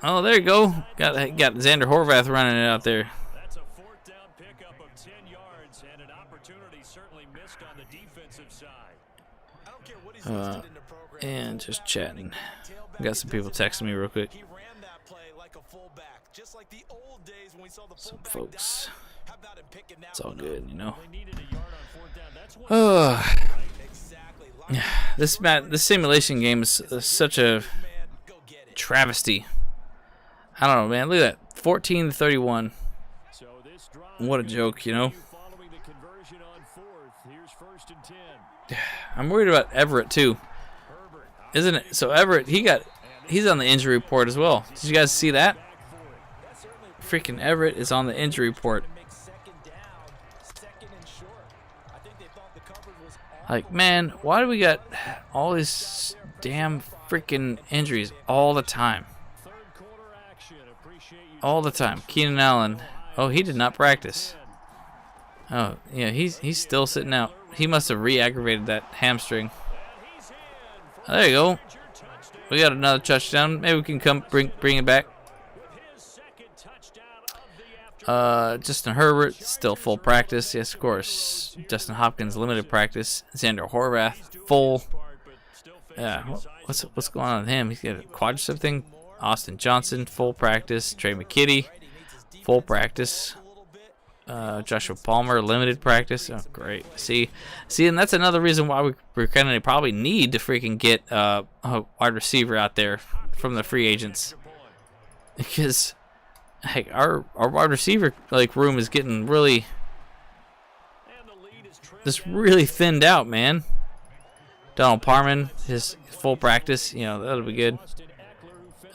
Oh, there you go. Got Xander Horvath running it out there. That's a 4th down pickup of 10 yards and an opportunity certainly missed on the defensive side. And just chatting. Got some people texting me real quick. Some folks. It's all good, you know. This simulation game is such a travesty. I don't know, man. Look at that, 14-31. What a joke, you know. I'm worried about Everett too, isn't it? So Everett, he's on the injury report as well. Did you guys see that? Freaking Everett is on the injury report. Like, man, why do we got all these damn freaking injuries all the time? All the time. Keenan Allen. Oh, he did not practice. Oh, yeah, he's still sitting out. He must have re-aggravated that hamstring. Oh, there you go. We got another touchdown. Maybe we can come bring it back. Justin Herbert still full practice. Yes, of course. Justin Hopkins limited practice. Xander Horvath full. Yeah, what's going on with him? He's got a quadricep thing. Austin Johnson full practice. Trey McKitty full practice. Joshua Palmer limited practice. Oh, great. See, and that's another reason why we're gonna probably need to freaking get a wide receiver out there from the free agents, because hey, our wide receiver room is getting really thinned out, man. Donald Parman, his full practice, that'll be good.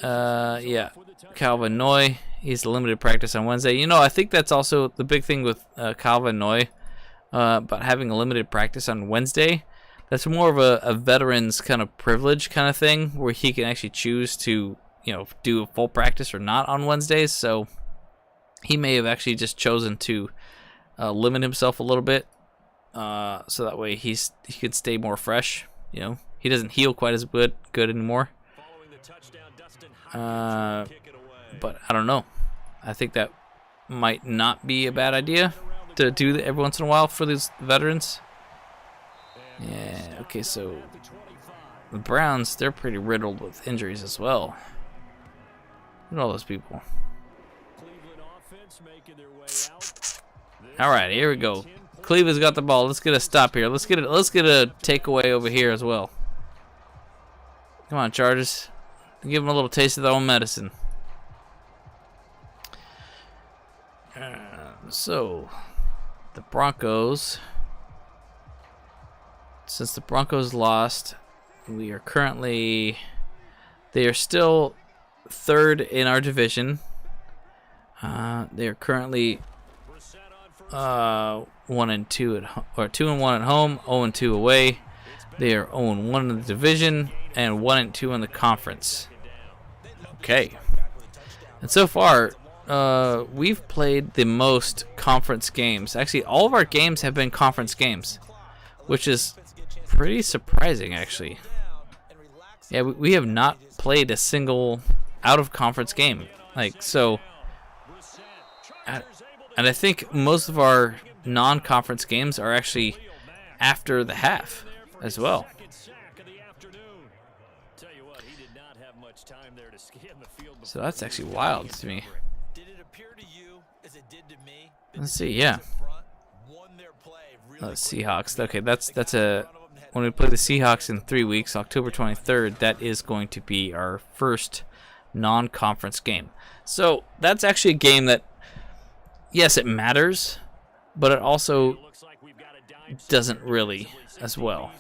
Yeah, Calvin Noy, he's limited practice on Wednesday. I think that's also the big thing with Calvin Noy, about having a limited practice on Wednesday. That's more of a veteran's kind of privilege kind of thing, where he can actually choose to do a full practice or not on Wednesdays. So he may have actually just chosen to limit himself a little bit, so that way he could stay more fresh. He doesn't heal quite as good anymore. But I don't know. I think that might not be a bad idea to do every once in a while for these veterans. Yeah. Okay. So the Browns, they're pretty riddled with injuries as well. Look at all those people. All right, here we go. Cleveland's got the ball. Let's get a stop here. Let's get a takeaway over here as well. Come on, Chargers. Give them a little taste of their own medicine. So, the Broncos. Since the Broncos lost, we are currently. They are still third in our division. They are currently 1-2 at home, or 2-1 at home, 0-2 away. They are 0-1 in the division and 1-2 in the conference. Okay. And so far, we've played the most conference games. Actually, all of our games have been conference games, which is pretty surprising, actually. Yeah, we have not played a single out-of-conference game. Like, so... And I think most of our non-conference games are actually after the half as well. So that's actually wild to me. Let's see, yeah. Oh, Seahawks. Okay, that's a... When we play the Seahawks in 3 weeks, October 23rd, that is going to be our first non-conference game. So that's actually a game that, yes, it matters, but it also doesn't really as well.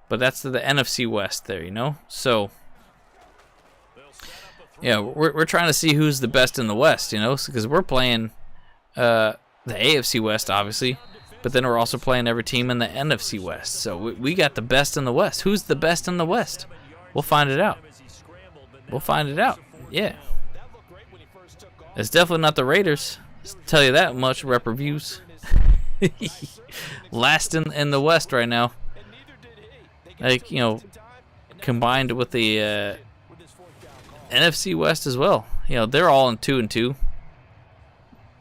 But that's the NFC West there, you know? So, yeah, we're trying to see who's the best in the West, you know? Because we're playing the AFC West, obviously, but then we're also playing every team in the NFC West. So we got the best in the West. Who's the best in the West? We'll find it out. We'll find it out. Yeah. It's definitely not the Raiders. I'll tell you that much. Rep reviews. Last in the West right now. Like, you know, combined with the NFC West as well. You know, they're all in 2-2.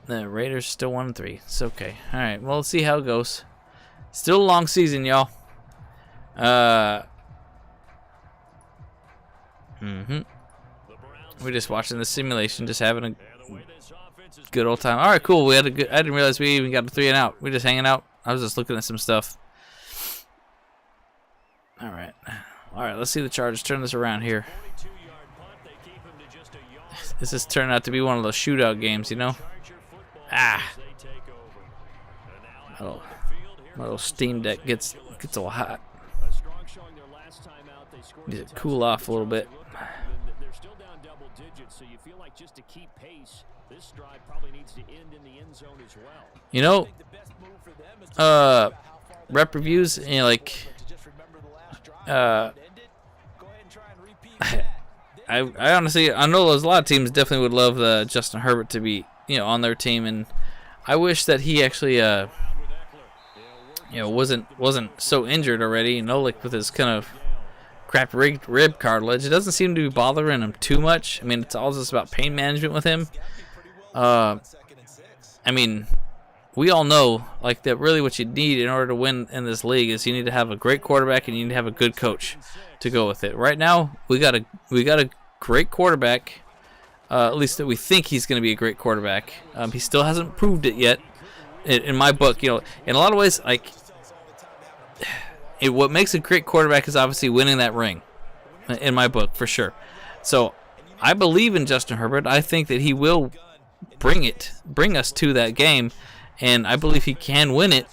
The Raiders still 1-3. It's okay. All right. Well, let's see how it goes. Still a long season, y'all. We're just watching the simulation, just having a good old time. All right, cool. We had a good. I didn't realize we even got a 3 and out. We're just hanging out. I was just looking at some stuff. All right. All right. Let's see the Chargers turn this around here. This is turning out to be one of those shootout games, you know. Ah. My little Steam Deck gets a little hot. Need to cool off a little bit. You know, rep reviews, you know, like, I honestly, I know there's a lot of teams definitely would love Justin Herbert to be, you know, on their team, and I wish that he actually, you know, wasn't so injured already, you know, like with his kind of crap rib cartilage. It doesn't seem to be bothering him too much. I mean, it's all just about pain management with him. I mean, we all know, like, that really what you need in order to win in this league is you need to have a great quarterback and you need to have a good coach to go with it. Right now, we got a great quarterback, at least that we think he's going to be a great quarterback. He still hasn't proved it yet. In my book, you know, in a lot of ways, like, what makes a great quarterback is obviously winning that ring, in my book, for sure. So I believe in Justin Herbert. I think that he will bring us to that game, and I believe he can win it,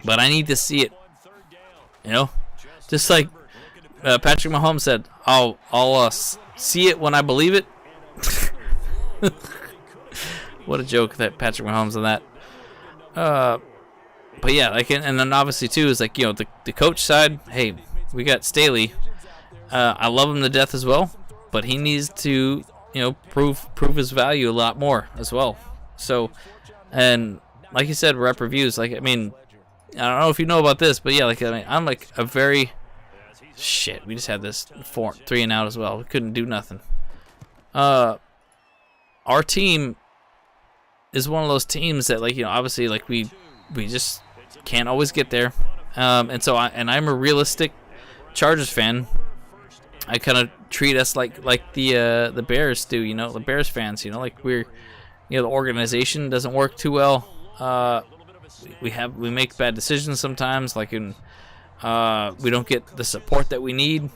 but I need to see it, you know? Just like Patrick Mahomes said, I'll see it when I believe it. What a joke that Patrick Mahomes on that. But yeah, like, and then obviously too is like, you know, the coach side. Hey, we got Staley. I love him to death as well, but he needs to, you know, prove his value a lot more as well. So, and like you said, rep reviews. Like, I mean, I don't know if you know about this, but yeah, like, I mean, I'm like a very shit. We just had this 3 and out as well. We couldn't do nothing. Our team is one of those teams that, like, you know, obviously, like, we just can't always get there. And so I'm a realistic Chargers fan. I kind of treat us like the Bears do, you know, the Bears fans, you know, like we're, you know, the organization doesn't work too well. we make bad decisions sometimes, like we don't get the support that we need,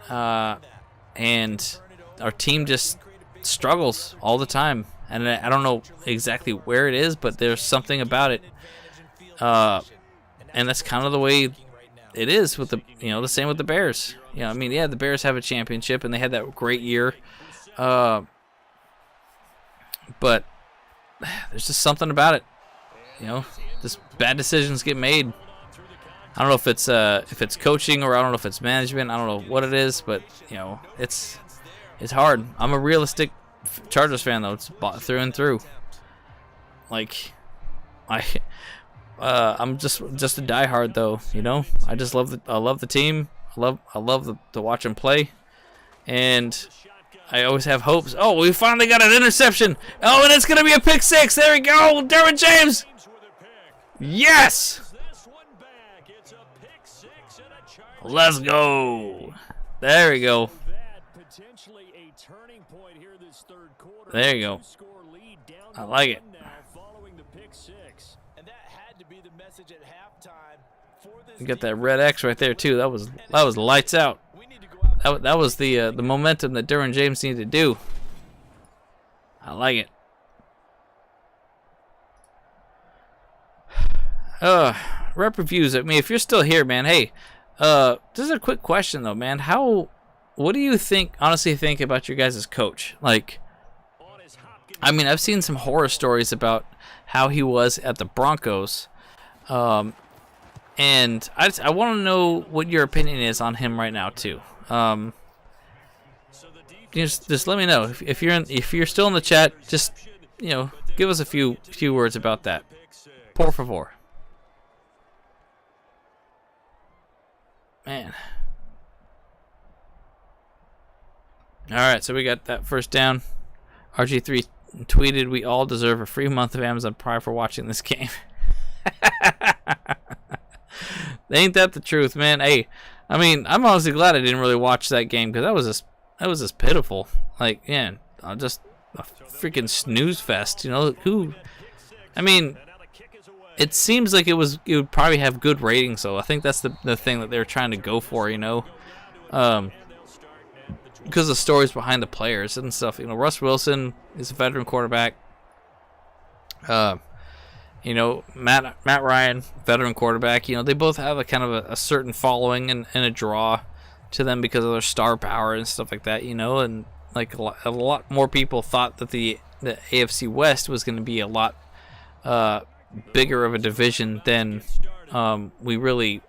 and our team just struggles all the time. And I don't know exactly where it is, but there's something about it, and that's kind of the way it is with the same with the Bears. I mean, yeah, the Bears have a championship and they had that great year, but there's just something about it. Just bad decisions get made. I don't know if it's coaching, or I don't know if it's management. I don't know what it is, but it's hard. I'm a realistic Chargers fan though. It's through and through. Like, I'm just a diehard though. I just love the team. I love to watch them play, and I always have hopes. Oh, we finally got an interception. Oh, and it's gonna be a pick six. There we go, Derwin James. Yes. Let's go. There we go. There you go. I like it. You got that red X right there too. That was lights out. That was the momentum that Derwin James needed to do. I like it. Rep reviews. I mean, if you're still here, man, hey, this is a quick question though, man. What do you honestly think about your guys' coach? Like, I mean, I've seen some horror stories about how he was at the Broncos, and I want to know what your opinion is on him right now too. Just let me know if you're still in the chat. Just give us a few words about that, por favor. Man. All right, so we got that first down. RG3 tweeted, "We all deserve a free month of Amazon Prime for watching this game." Ain't that the truth, man? Hey, I mean, I'm honestly glad I didn't really watch that game, because that was just pitiful. Like, yeah, just a freaking snooze fest. Who? I mean, it seems like it would probably have good ratings, though. I think that's the thing that they're trying to go for, because of stories behind the players and stuff. Russ Wilson is a veteran quarterback. Matt Ryan, veteran quarterback. They both have a kind of a certain following and a draw to them because of their star power and stuff like that. And like a lot more people thought that the AFC West was going to be a lot bigger of a division than we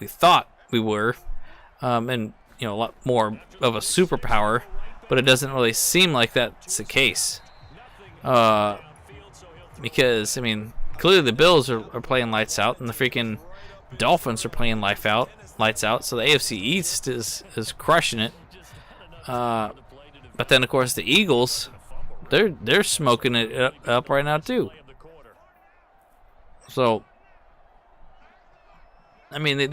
thought we were, and a lot more of a superpower, but it doesn't really seem like that's the case, because I mean, clearly the Bills are playing lights out, and the freaking Dolphins are playing lights out. So the AFC East is crushing it. But then of course the Eagles, they're smoking it up right now too. So I mean, I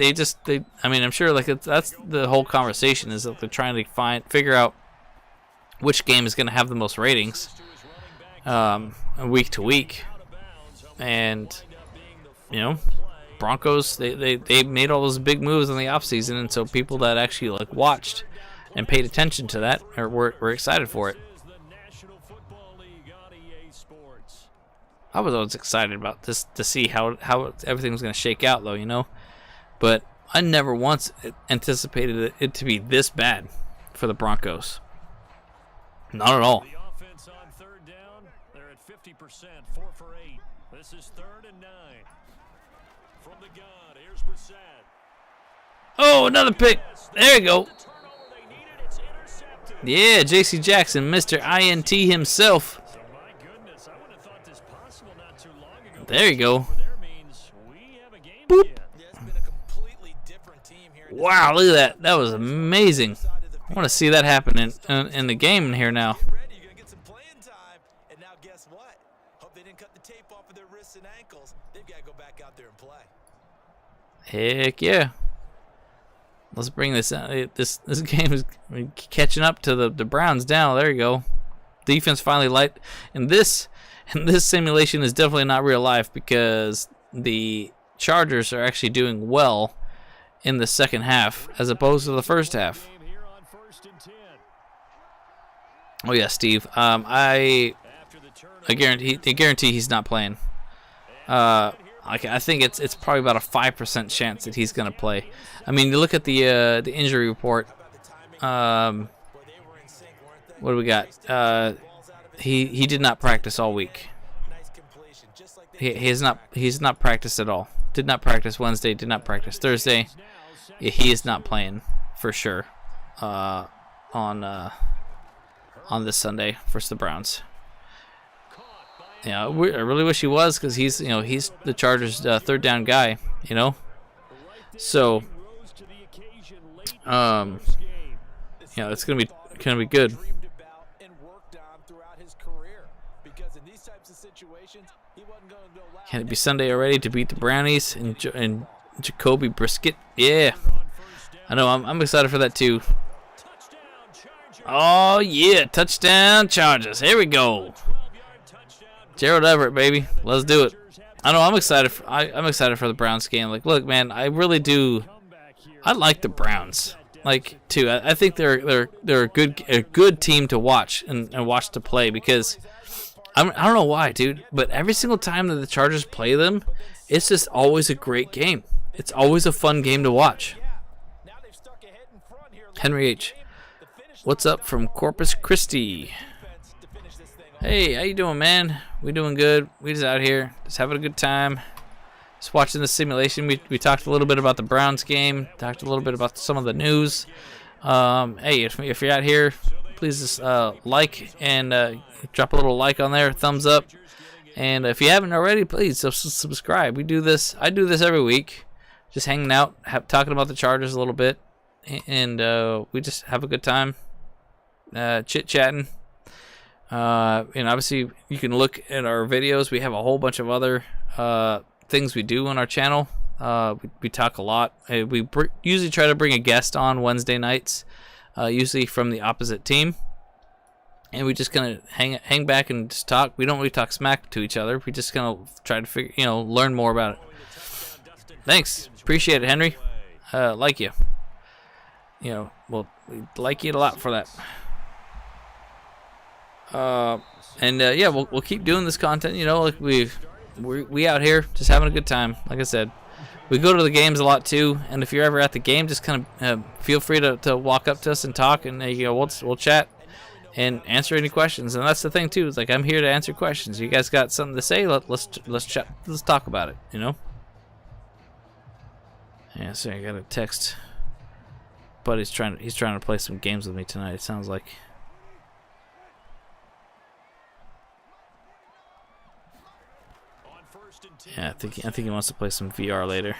mean, I'm sure like that's the whole conversation, is that they're trying to figure out which game is going to have the most ratings week to week. And Broncos, they made all those big moves in the offseason, and so people that actually like watched and paid attention to that were excited for it. I was always excited about this to see how everything was going to shake out, though, But I never once anticipated it to be this bad for the Broncos. Not at all. The offense on third down, they're at 50%, 4 for 8. This is 3rd and 9. From the gun, here's Brissett. Oh, another pick. There you go. Yeah, J.C. Jackson, Mr. INT himself. There you go. Boop. Wow, look at that. That was amazing. I want to see that happen in the game in here now. Heck yeah. Let's bring this out. This game is catching up to the Browns now. There you go. Defense finally light. And this simulation is definitely not real life, because the Chargers are actually doing well in the second half as opposed to the first half. Oh yeah, Steve. I guarantee he's not playing. I think it's probably about a 5% chance that he's gonna play. I mean, you look at the injury report. What do we got? He did not practice all week. He's not practiced at all. Did not practice Wednesday. Did not practice Thursday. Yeah, he is not playing for sure. On this Sunday versus the Browns. Yeah, I really wish he was, because he's the Chargers' third down guy. So it's gonna be good. Can it be Sunday already to beat the Brownies and Jacoby Brisket? Yeah, I know. I'm excited for that too. Oh yeah, touchdown Chargers! Here we go. Gerald Everett, baby, let's do it. I know. I'm excited. I'm excited for the Browns game. Like, look, man, I really do. I like the Browns, too. I think they're a good team to watch and watch to play, because I don't know why, dude, but every single time that the Chargers play them, it's just always a great game. It's always a fun game to watch. Henry H. What's up from Corpus Christi? Hey, how you doing, man? We doing good. We just out here, just having a good time. Just watching the simulation. We talked a little bit about the Browns game. Talked a little bit about some of the news. Hey, if you're out here, please just like and drop a little like on there, thumbs up. And if you haven't already, please subscribe. We do this. I do this every week. Just hanging out, talking about the Chargers a little bit, and we just have a good time, chit-chatting. Obviously you can look at our videos. We have a whole bunch of other things we do on our channel. We talk a lot. We usually try to bring a guest on Wednesday nights, usually from the opposite team, and we just kind of hang back and just talk. We don't really talk smack to each other. We just kind of try to learn more about it. Thanks, appreciate it, Henry. Like you. Well, we like you a lot for that. Yeah, we'll keep doing this content. We out here just having a good time. Like I said, we go to the games a lot too, and if you're ever at the game, just kind of feel free to walk up to us and talk, and we'll chat and answer any questions. And that's the thing too. It's like, I'm here to answer questions. You guys got something to say? Let's chat. Let's talk about it. Yeah. So I got a text. But he's trying to play some games with me tonight. It sounds like. Yeah, I think he wants to play some VR later.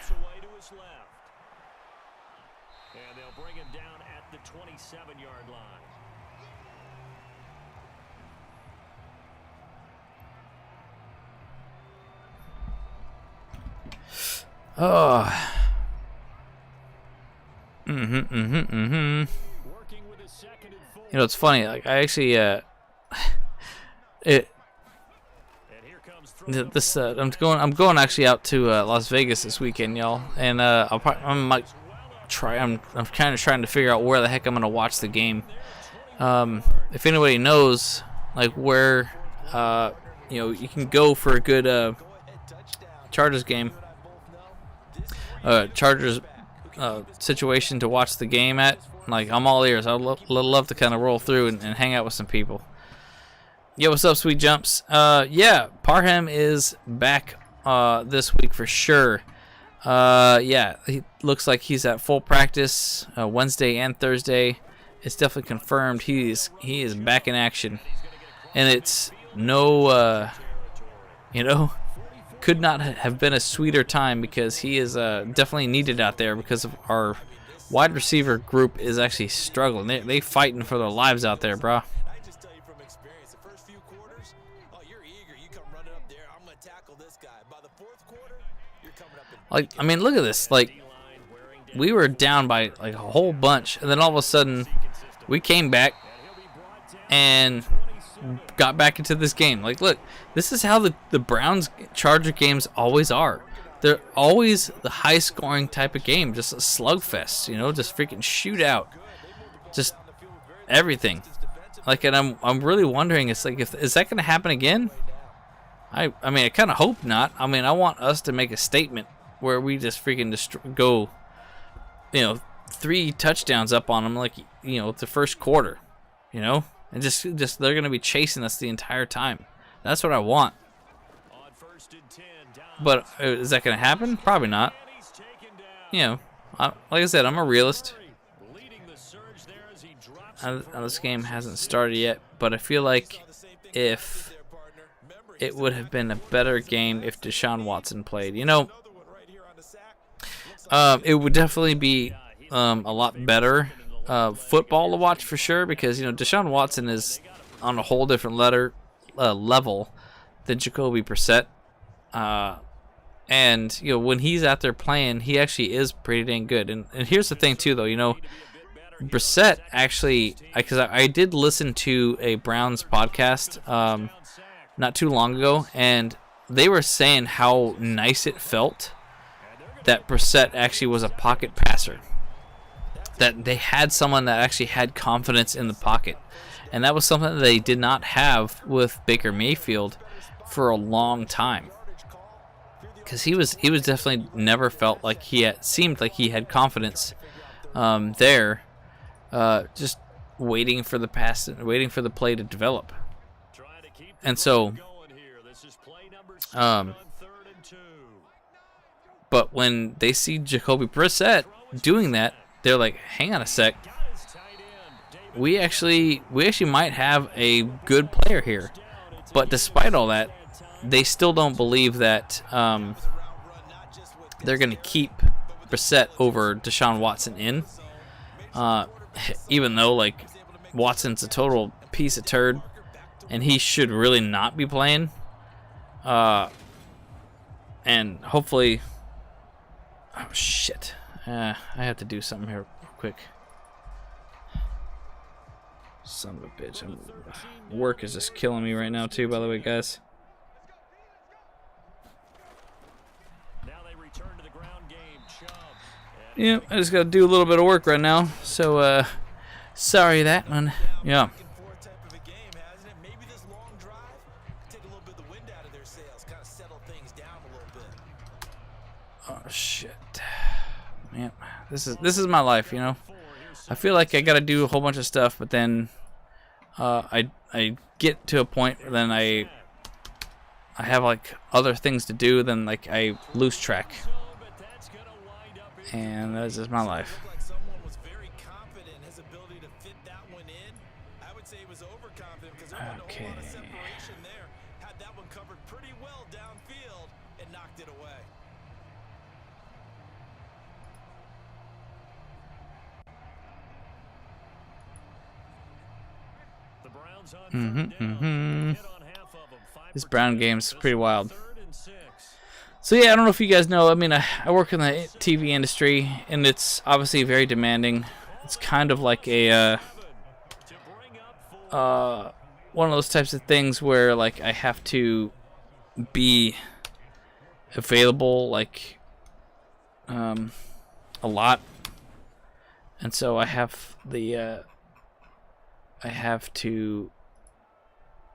And they'll bring him down at the 27-yard line. Oh. It's funny. Like, I actually I'm going actually out to Las Vegas this weekend, y'all, and I'm kind of trying to figure out where the heck I'm gonna watch the game. If anybody knows, like, where you can go for a good Chargers game, Chargers situation to watch the game at, like, I'm all ears. I'd love to kind of roll through and hang out with some people. Yeah, what's up, Sweet Jumps? Yeah, Parham is back this week for sure. Yeah, he looks like he's at full practice Wednesday and Thursday. It's definitely confirmed he is back in action, and it's no could not have been a sweeter time, because he is definitely needed out there, because of our wide receiver group is actually struggling. They fighting for their lives out there, bro. Like, I mean, look at this. Like, we were down by like a whole bunch, and then all of a sudden we came back, and got back into this game. Like, look, this is how the Browns-Charger games always are. They're always the high-scoring type of game, just a slugfest, you know, just freaking shootout, just everything. Like, and I'm really wondering, it's like, is that going to happen again? I mean, I kind of hope not. I mean, I want us to make a statement where we just freaking go, you know, 3 touchdowns up on them, like, you know, the first quarter, you know, and just they're going to be chasing us the entire time. That's what I want. But is that going to happen? Probably not. You know, like I said, I'm a realist. This game hasn't started yet, but I feel like if it would have been a better game if Deshaun Watson played. You know, it would definitely be a lot better football to watch for sure, because, you know, Deshaun Watson is on a whole different level than Jacoby Brissett. And, you know, when he's out there playing, he actually is pretty dang good. And here's the thing, too, though, you know, Brissett actually, because I did listen to a Browns podcast not too long ago, and they were saying how nice it felt that Brissett actually was a pocket passer. That they had someone that actually had confidence in the pocket. And that was something that they did not have with Baker Mayfield for a long time. Because he was definitely never felt like seemed like he had confidence there, just waiting for the pass, waiting for the play to develop. And so, but when they see Jacoby Brissett doing that, they're like, hang on a sec, we actually might have a good player here. But despite all that, they still don't believe that they're going to keep Brissett over Deshaun Watson in. Even though, like, Watson's a total piece of turd, and he should really not be playing. And hopefully... Oh, shit. I have to do something here real quick. Son of a bitch. Work is just killing me right now, too, by the way, guys. Yeah, I just got to do a little bit of work right now. So, sorry that one. Yeah. Oh, shit. Man, this is my life, you know. I feel like I got to do a whole bunch of stuff, but then I get to a point where then I have, like, other things to do, then, like, I lose track. And that's just my life. Okay. This Brown game's pretty wild. So yeah, I don't know if you guys know, I mean, I work in the TV industry, and it's obviously very demanding. It's kind of like a one of those types of things where, like, I have to be available, like, a lot. And so I have to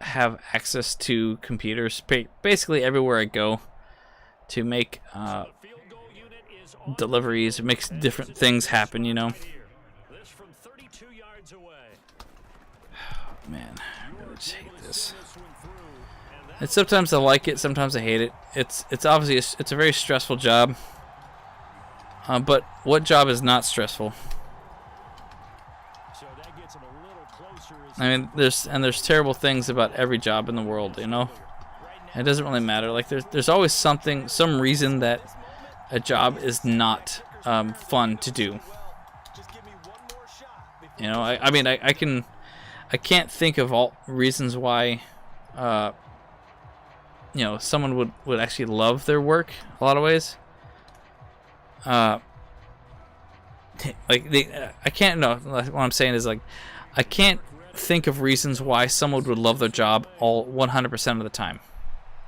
have access to computers basically everywhere I go, to make deliveries, makes different things happen, you know. Oh, man, I really just hate this. And sometimes I like it, sometimes I hate it. It's obviously it's a very stressful job. But what job is not stressful? I mean, there's terrible things about every job in the world, you know. It doesn't really matter. Like, there's always some reason that a job is not fun to do. You know, I mean, I can't think of all reasons why, you know, someone would actually love their work a lot of ways. Like, I can't. No, what I'm saying is, like, I can't think of reasons why someone would love their job all 100% of the time.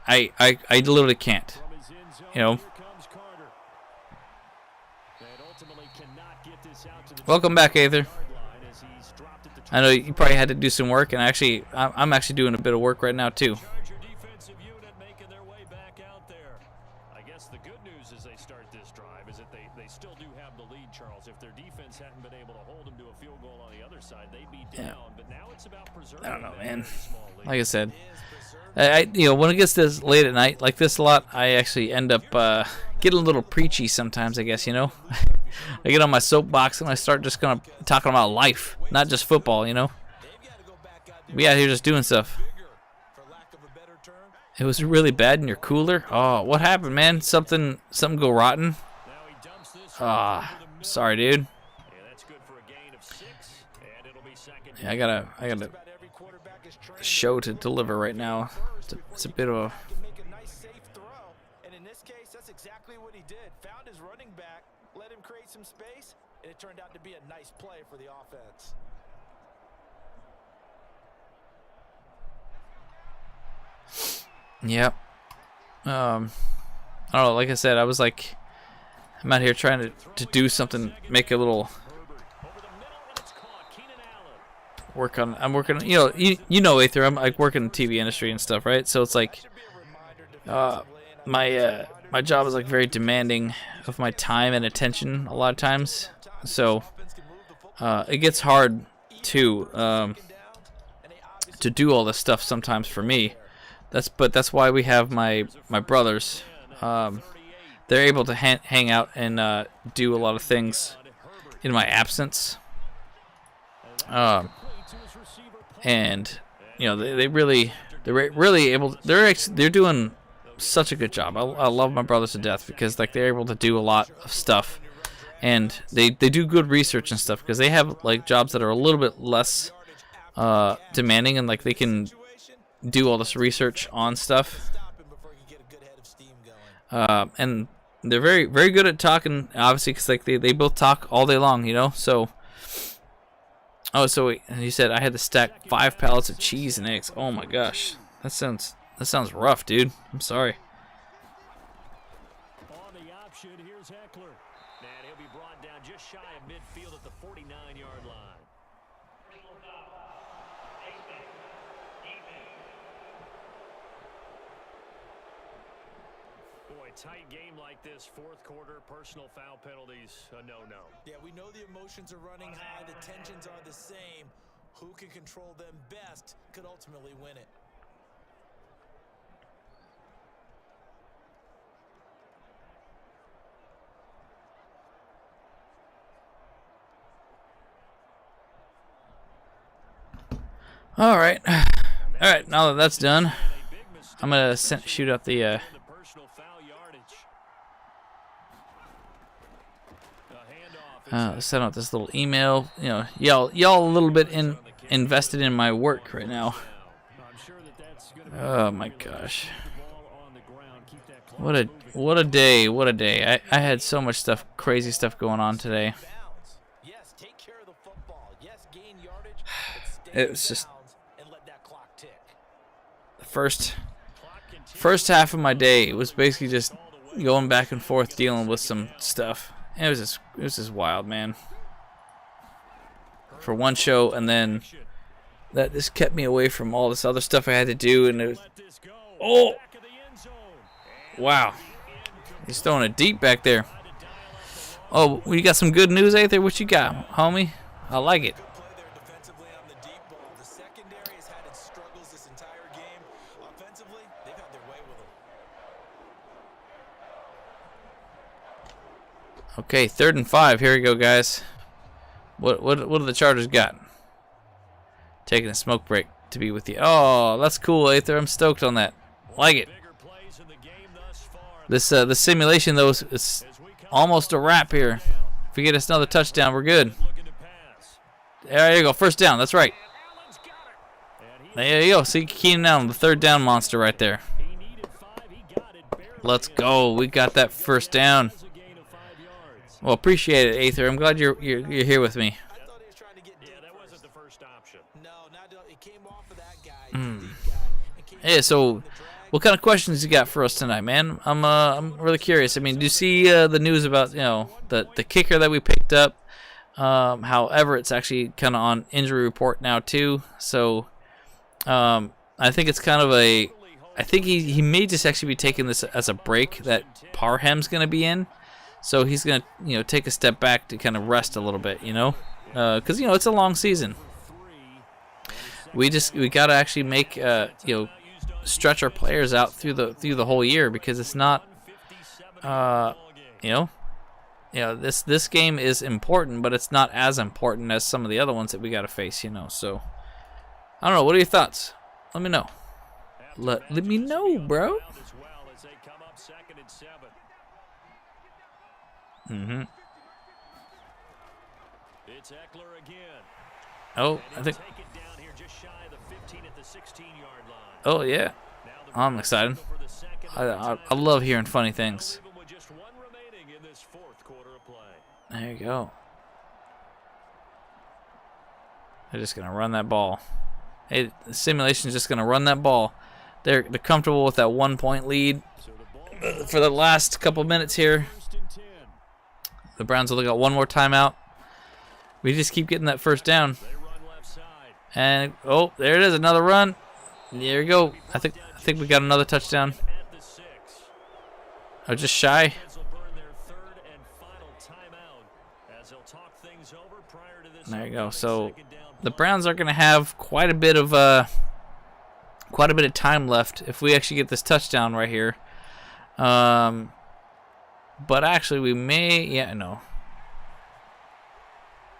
I literally can't. You know. Welcome back, Aether. I know you probably had to do some work, and I'm actually doing a bit of work right now too. I guess the good news as they start this drive is that they still do have the lead, Charles. If their defense hadn't been able to hold them to a field goal on the other side, they'd be down. But now it's about preserving. I don't know, man. Like I said, when it gets this late at night like this a lot, I actually end up getting a little preachy sometimes, I guess, you know. I get on my soapbox and I start just kind of talking about life, not just football, you know. We out here just doing stuff. It was really bad in your cooler. Oh, what happened, man? Something go rotten. Sorry, dude. Yeah, I got a show to deliver right now. It's a bit of a. And in this case, that's exactly what he did. Found his running back, let him create some space, and it turned out to be a nice play for the offense. Yep. I don't know. Like I said, I was like, I'm out here trying to do something, make a little work on. I'm working. You know, Aether. I'm like working in the TV industry and stuff, right? So it's like, my job is like very demanding of my time and attention a lot of times. So it gets hard to do all this stuff sometimes for me. That's why we have my brothers. They're able to hang out and do a lot of things in my absence. And they're really able. They're doing such a good job. I love my brothers to death because like they're able to do a lot of stuff, and they do good research and stuff because they have like jobs that are a little bit less demanding, and like they can do all this research on stuff. And they're very, very good at talking, obviously, because like they both talk all day long, you know. So, so you said I had to stack 5 pallets of cheese and eggs. Oh my gosh, that sounds rough, dude. I'm sorry. On the option, here's Eckler. And he'll be brought down just shy of midfield at the 49-yard line. Boy, tight game like this, fourth quarter, personal foul penalties, a no-no. Yeah, we know the emotions are running high, the tensions are the same. Who can control them best could ultimately win it. All right. Now that that's done, I'm gonna shoot up the. Send out this little email. Y'all a little bit invested in my work right now. Oh my gosh. What a day. I had so much stuff, crazy stuff going on today. It was just the first half of my day. It was basically just going back and forth dealing with some stuff. It was just wild, man. For one show, and then that just kept me away from all this other stuff I had to do, and it was, wow, he's throwing it deep back there. Oh, you got some good news out there? What you got, homie? I like it. Okay, 3rd and 5. Here we go, guys. What do the Chargers got? Taking a smoke break to be with you. Oh, that's cool, Aether. I'm stoked on that. Like it. This the simulation though is almost a wrap here. If we get us another touchdown, we're good. There you go. First down. That's right. There you go. See Keenan Allen, the 3rd down monster right there. Let's go. We got that first down. Well, appreciate it, Aether. I'm glad you're here with me. option. No, it came off of that guy. Hey, so what kind of questions you got for us tonight, man? I'm really curious. I mean, do you see the news about the kicker that we picked up? However, it's actually kind of on injury report now too. So I think it's kind of I think he may just actually be taking this as a break that Parham's going to be in. So he's going to take a step back to kind of rest a little bit, because it's a long season. We got to actually make stretch our players out through the whole year, because it's not this game is important, but it's not as important as some of the other ones that we got to face, So I don't know. What are your thoughts? Let me know. Let me know, bro. Mm-hmm. It's Eckler again. Oh, I think. Oh yeah, I'm excited. I love hearing funny things. There you go. They're just gonna run that ball. Hey, the simulation's just gonna run that ball. They're comfortable with that 1-point lead for the last couple minutes here. The Browns only got one more timeout. We just keep getting that first down. And oh, there it is, another run. There we go. I think we got another touchdown. Oh, just shy. There you go. So the Browns are going to have quite a bit of time left if we actually get this touchdown right here. But actually, we may. No.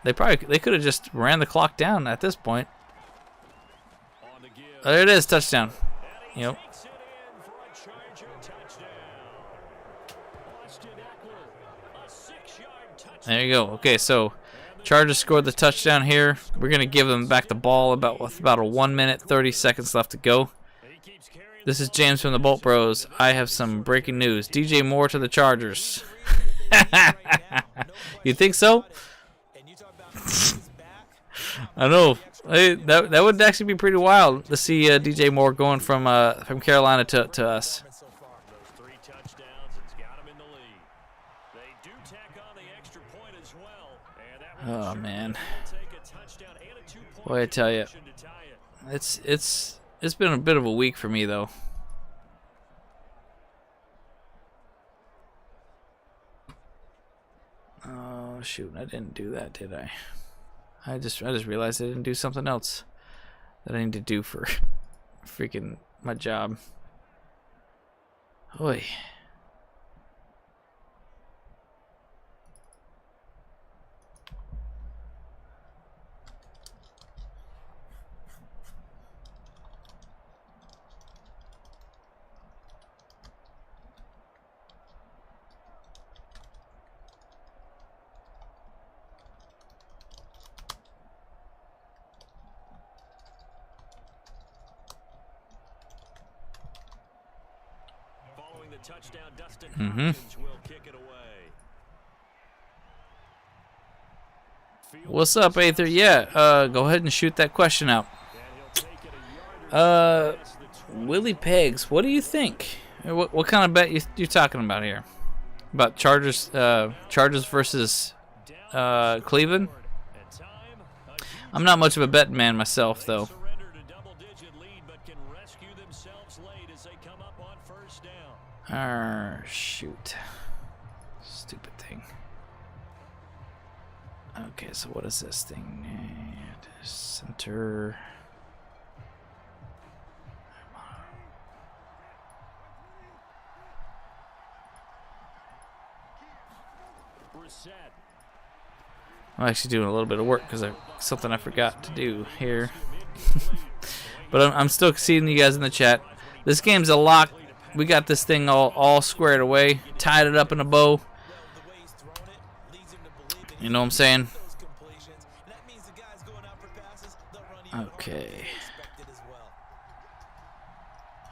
They could have just ran the clock down at this point. Oh, there it is, touchdown. Yep. There you go. Okay, so Chargers scored the touchdown here. We're gonna give them back the ball with about a 1 minute 30 seconds left to go. This is James from the Bolt Bros. I have some breaking news. DJ Moore to the Chargers. You think so? I know. Hey, that would actually be pretty wild to see DJ Moore going from Carolina to us. Oh man. Boy, I tell you, it's been a bit of a week for me though. Oh shoot, I didn't do that, did I? I just realized I didn't do something else that I need to do for freaking my job. Oy. Touchdown, Dustin Hopkins will kick it away. What's up, Aether? Yeah, go ahead and shoot that question out. Willie Pegs, what do you think? What kind of bet you talking about here? About Chargers versus Cleveland? I'm not much of a betting man myself, though. Shoot. Stupid thing. Okay, so what is this thing? Center. I'm actually doing a little bit of work because something I forgot to do here. But I'm still seeing you guys in the chat. This game's a lock. We got this thing all squared away, tied it up in a bow. You know what I'm saying? Okay.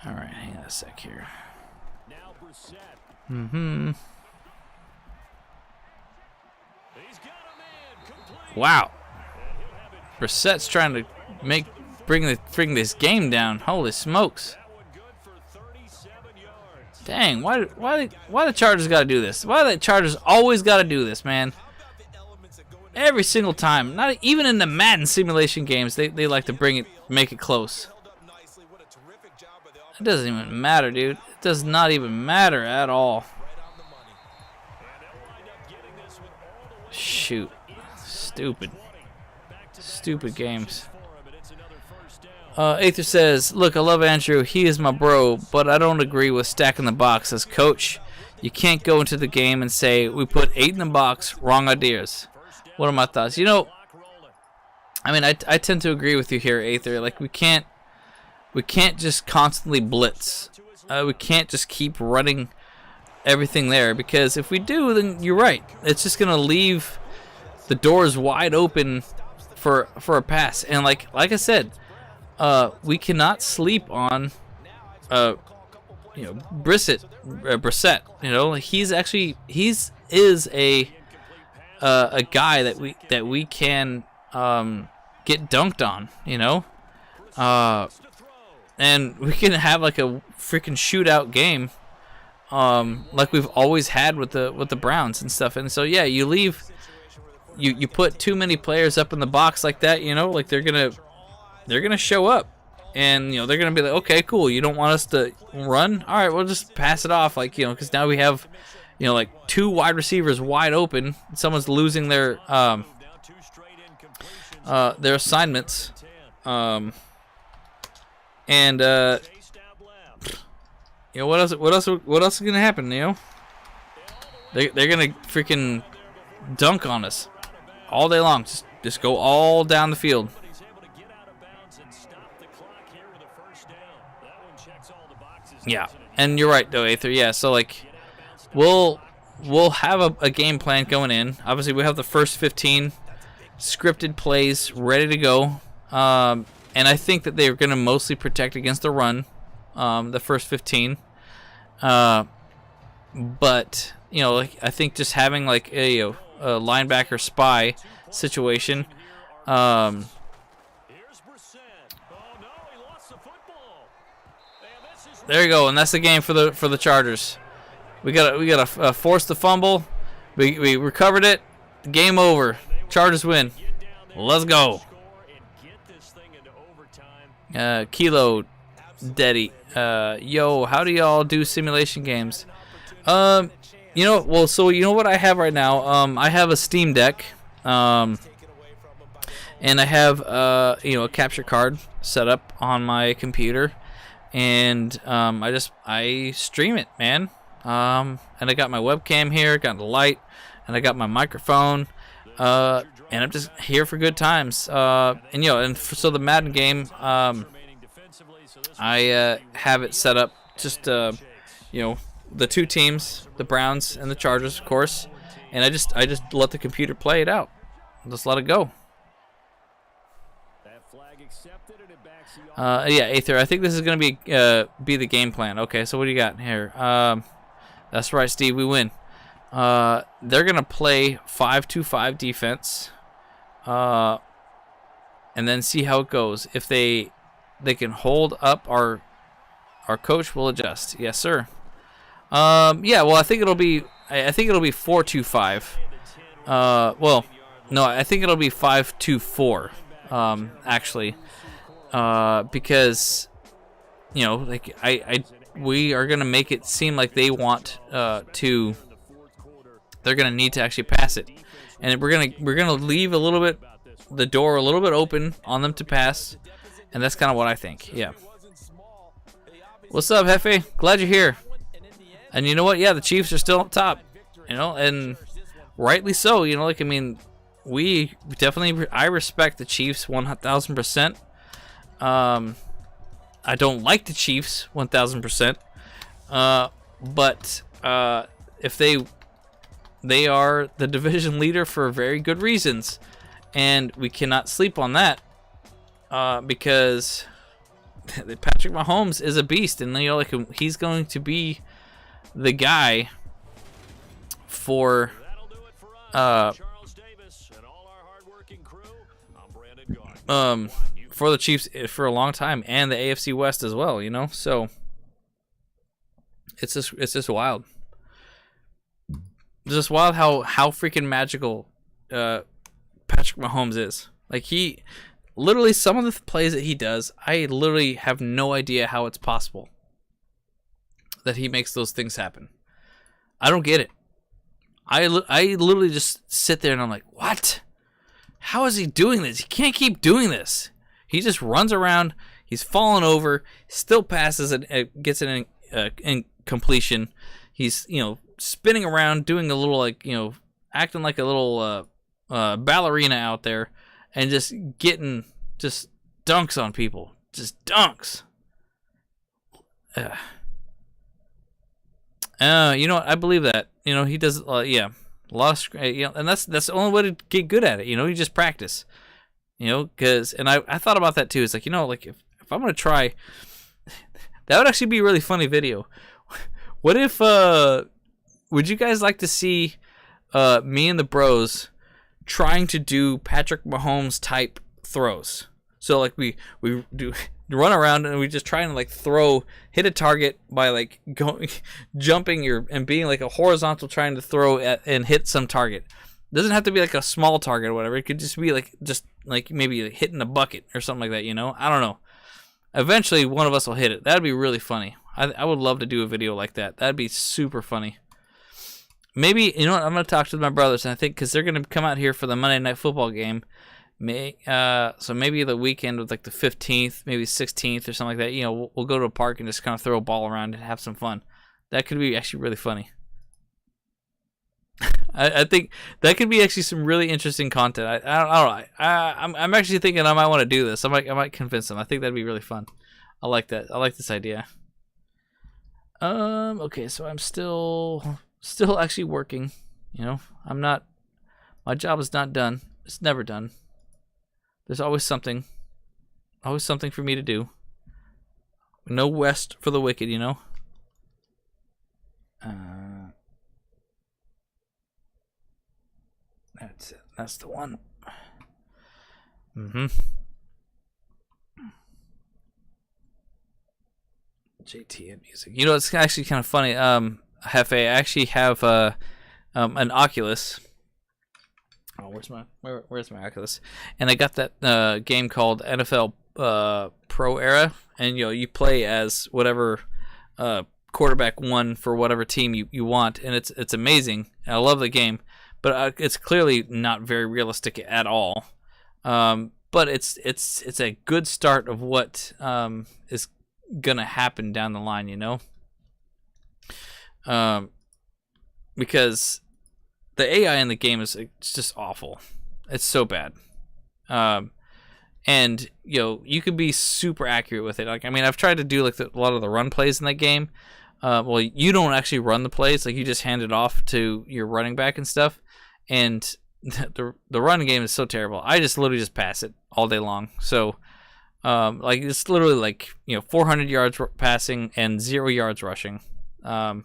All right, hang on a sec here. Wow. Brissett's trying to bring this game down. Holy smokes! Dang, why the Chargers got to do this? Why the Chargers always got to do this, man? Every single time. Not even in the Madden simulation games, they like to make it close. It doesn't even matter, dude. It does not even matter at all. Shoot. Stupid games. Aether says, look, I love Andrew. He is my bro, but I don't agree with stacking the box. As coach, you can't go into the game and say, we put 8 in the box, wrong ideas. What are my thoughts? You know, I mean, I tend to agree with you here, Aether. Like, we can't just constantly blitz. We can't just keep running everything there, because if we do, then you're right. It's just going to leave the doors wide open for a pass. And like I said, we cannot sleep on, Brissett. You know, he's a guy that we can get dunked on. You know, and we can have like a freaking shootout game, like we've always had with the Browns and stuff. And so yeah, you put too many players up in the box like that. You know, like they're gonna show up, and you know they're gonna be like, okay, cool. You don't want us to run? All right, we'll just pass it off, like, you know, because now we have, you know, like 2 wide receivers wide open. Someone's losing their assignments, and you know what else is gonna happen? You know, they're gonna freaking dunk on us all day long. Just go all down the field. Yeah, and you're right though, Aether. Yeah, so like we'll have a game plan going in. Obviously, we have the first 15 scripted plays ready to go, and I think that they're going to mostly protect against the run, the first 15. But you know, like I think just having like a linebacker spy situation. There you go, and that's the game for the Chargers. We gotta force the fumble. We recovered it. Game over. Chargers win. Let's go. Kilo, Daddy. Yo, how do y'all do simulation games? You know, well, so you know what I have right now? I have a Steam Deck, and I have a capture card set up on my computer. And I stream it, man. And I got my webcam here, got the light, and I got my microphone. And I'm just here for good times. So the Madden game, I have it set up just the 2 teams, the Browns and the Chargers, of course. And I just let the computer play it out. Just let it go. Yeah, Aether, I think this is going to be the game plan. Okay, so what do you got here? That's right, Steve, we win. They're going to play 5-2-5 defense, and then see how it goes. If they can hold up, our coach will adjust. Yes, sir. Yeah, well, I think it'll be 4-2-5. Well, no, I think it'll be 5-2-4. Actually. Because, you know, like we are gonna make it seem like they want they're gonna need to actually pass it, and we're gonna leave the door a little bit open on them to pass, and that's kind of what I think. Yeah. What's up, Hefe? Glad you're here. And you know what? Yeah, the Chiefs are still up top. You know, and rightly so. You know, like I mean, I respect the Chiefs 1,000%. I don't like the Chiefs 1,000%, but if they are the division leader for very good reasons, and we cannot sleep on that, because Patrick Mahomes is a beast, and you know, like he's going to be the guy for for the Chiefs for a long time, and the AFC West as well. You know, so it's just wild. It's just wild how freaking magical Patrick Mahomes is. Like, he literally, some of the plays that he does, I literally have no idea how it's possible that he makes those things happen. I don't get it. I literally just sit there and I'm like, what? How is he doing this? He can't keep doing this. He just runs around. He's falling over. Still passes and gets an incompletion. He's, spinning around, doing a little, acting like a little ballerina out there, and just getting just dunks on people. Just dunks. You know what? I believe that. He does. Yeah, a lot of. And that's the only way to get good at it. You just practice. Because I thought about that too. It's like, if I'm gonna try, that would actually be a really funny video. What if would you guys like to see me and the bros trying to do Patrick Mahomes type throws? So like we do run around and we just try and hit a target by jumping and being like a horizontal, trying to throw at and hit some target. It doesn't have to be like a small target or whatever. It could just be maybe hitting a bucket or something like that. I don't know. Eventually one of us will hit it. That'd be really funny. I would love to do a video like that. That'd be super funny. Maybe, what, I'm going to talk to my brothers, and I think because they're going to come out here for the Monday Night Football game. So maybe the weekend with the 15th, maybe 16th or something like that. We'll go to a park and just kind of throw a ball around and have some fun. That could be actually really funny. I think that could be actually some really interesting content. I don't know. I'm actually thinking I might want to do this. I might convince them. I think that'd be really fun. I like that. I like this idea. Okay, so I'm still actually working. I'm not. My job is not done. It's never done. There's always something for me to do. No rest for the wicked, That's it. That's the one. JTN music. It's actually kind of funny. Hefe, I actually have an Oculus. Oh, where's my Oculus? And I got that game called NFL Pro Era, and you play as whatever quarterback one for whatever team you want, and it's amazing. I love the game, but it's clearly not very realistic at all. But it's a good start of what is gonna happen down the line, because the AI in the game it's just awful. It's so bad. And you could be super accurate with it. I've tried to do a lot of the run plays in that game. Well, you don't actually run the plays. You just hand it off to your running back and stuff. And the run game is so terrible. I just literally just pass it all day long. So it's literally 400 yards passing and 0 yards rushing. I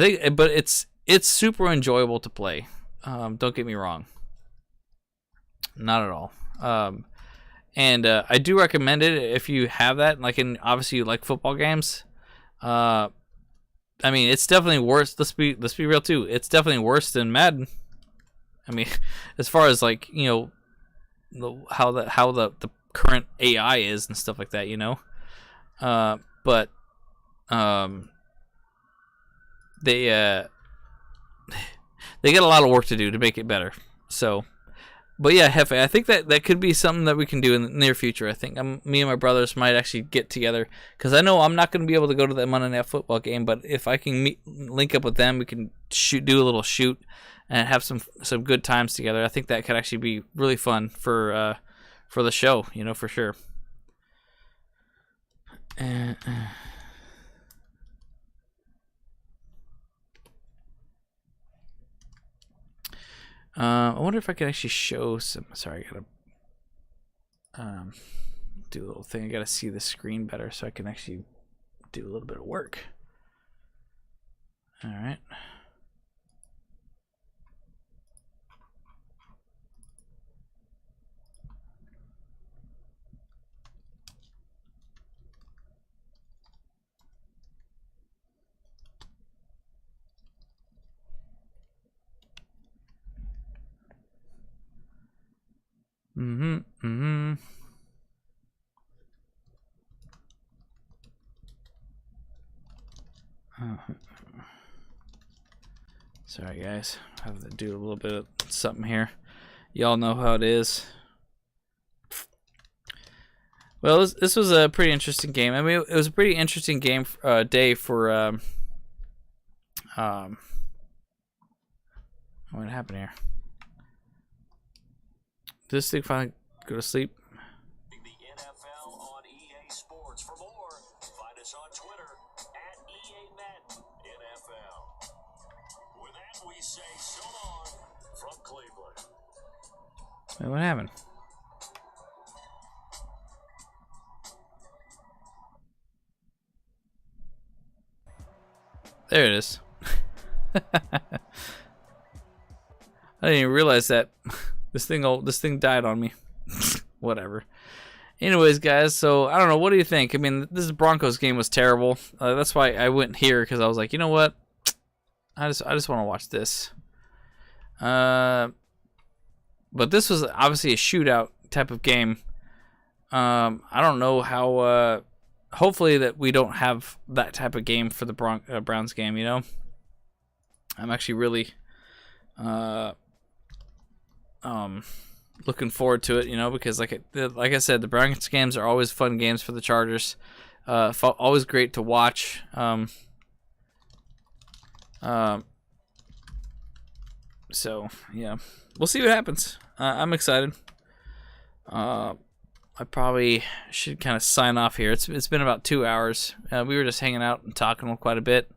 think, but it's super enjoyable to play. Don't get me wrong. Not at all. And I do recommend it if you have that. Obviously you like football games. It's definitely worse. Let's be real too. It's definitely worse than Madden. As far as how the current AI is and stuff like that, but they got a lot of work to do to make it better. So, but yeah, Hefe, I think that could be something that we can do in the near future. I think me and my brothers might actually get together, because I know I'm not going to be able to go to the Monday Night Football game, but if I can link up with them, we can do a little shoot and have some good times together. I think that could actually be really fun for the show, for sure. I wonder if I could actually show some. Sorry, I gotta do a little thing. I gotta see the screen better so I can actually do a little bit of work. All right. Sorry, guys. I have to do a little bit of something here. Y'all know how it is. Well, this was a pretty interesting game. I mean, it was a pretty interesting game day for what happened here? Did this thing finally go to sleep? The NFL on EA Sports. For more, find us on Twitter at EAMaddenNFL. With that, we say so long from Cleveland. Wait, what happened? There it is. I didn't even realize that this thing died on me. Whatever. Anyways, guys, so I don't know. What do you think? I mean, this Broncos game was terrible. That's why I went here, because I was like, you know what? I just want to watch this. But this was obviously a shootout type of game. I don't know how. Hopefully that we don't have that type of game for the Browns game. You know, I'm actually really looking forward to it. You know, because like I said, the Browns games are always fun games for the Chargers. Always great to watch. So yeah, we'll see what happens. I'm excited. I probably should kind of sign off here. It's been about 2 hours. We were just hanging out and talking quite a bit.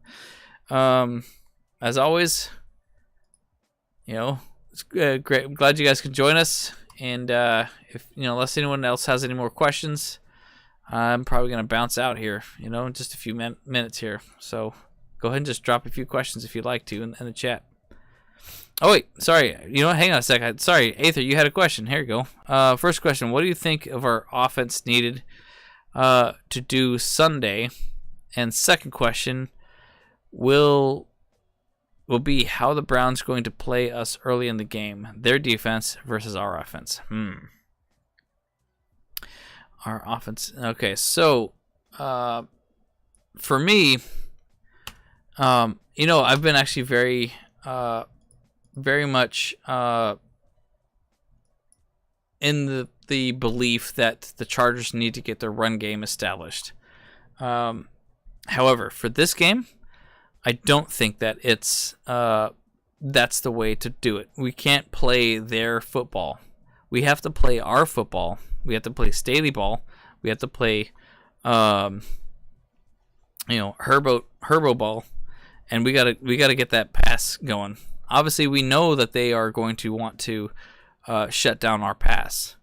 As always, you know, it's great. I'm glad you guys could join us. And if unless anyone else has any more questions, I'm probably gonna bounce out here. You know, in just a few minutes here. So go ahead and just drop a few questions if you'd like to in the chat. Oh, wait. Sorry. You know what? Hang on a second. Sorry, Aether, you had a question. Here you go. First question. What do you think of our offense needed to do Sunday? And second question will be how the Browns are going to play us early in the game. Their defense versus our offense. Our offense. Okay, so for me, I've been actually very much in the belief that the Chargers need to get their run game established. However, for this game, I don't think that that's the way to do it. We can't play their football. We have to play our football. We have to play Staley ball. We have to play, Herbert ball, and we gotta get that pass going. Obviously, we know that they are going to want to shut down our pass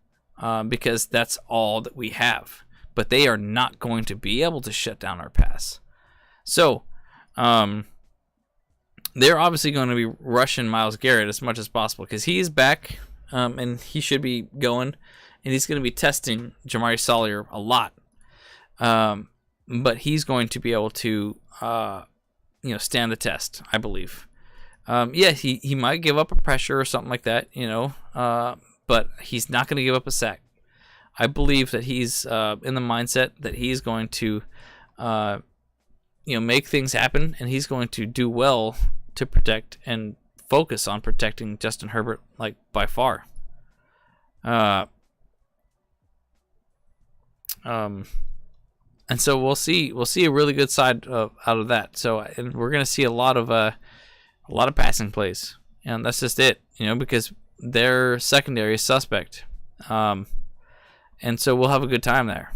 because that's all that we have. But they are not going to be able to shut down our pass. So, they're obviously going to be rushing Myles Garrett as much as possible because he's back and he should be going. And he's going to be testing Jamari Salyer a lot. But he's going to be able to, stand the test, I believe. He might give up a pressure or something like that, but he's not going to give up a sack. I believe that he's in the mindset that he's going to, make things happen, and he's going to do well to protect and focus on protecting Justin Herbert, like, by far. And so we'll see a really good side out of that. So and we're going to see a lot of passing plays, and that's just it, because their secondary is suspect. And so we'll have a good time there.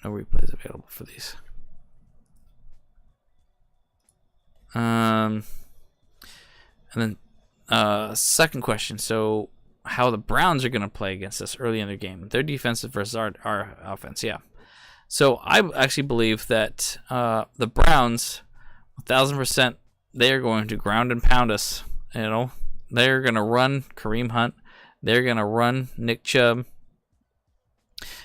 No replays available for these. And then second question. So how the Browns are going to play against us early in the game. Their defense versus our offense, yeah. So I actually believe that the Browns, 1,000%, they are going to ground and pound us. They're going to run Kareem Hunt. They're going to run Nick Chubb.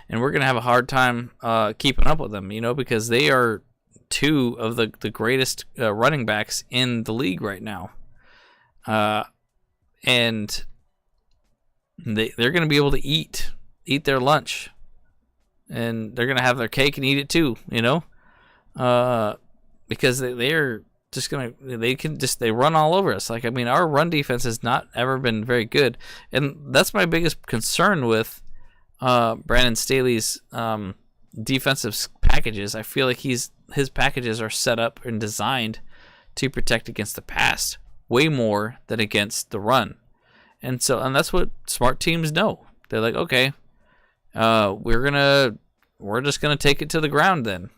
And we're going to have a hard time keeping up with them, because they are two of the greatest running backs in the league right now. and they're going to be able to eat their lunch, and they're going to have their cake and eat it too, because they're just they run all over us. Like, I mean, our run defense has not ever been very good, and that's my biggest concern with Brandon Staley's defensive packages. I feel like his packages are set up and designed to protect against the pass way more than against the run. And that's what smart teams know. They're like, okay, we're just gonna take it to the ground then,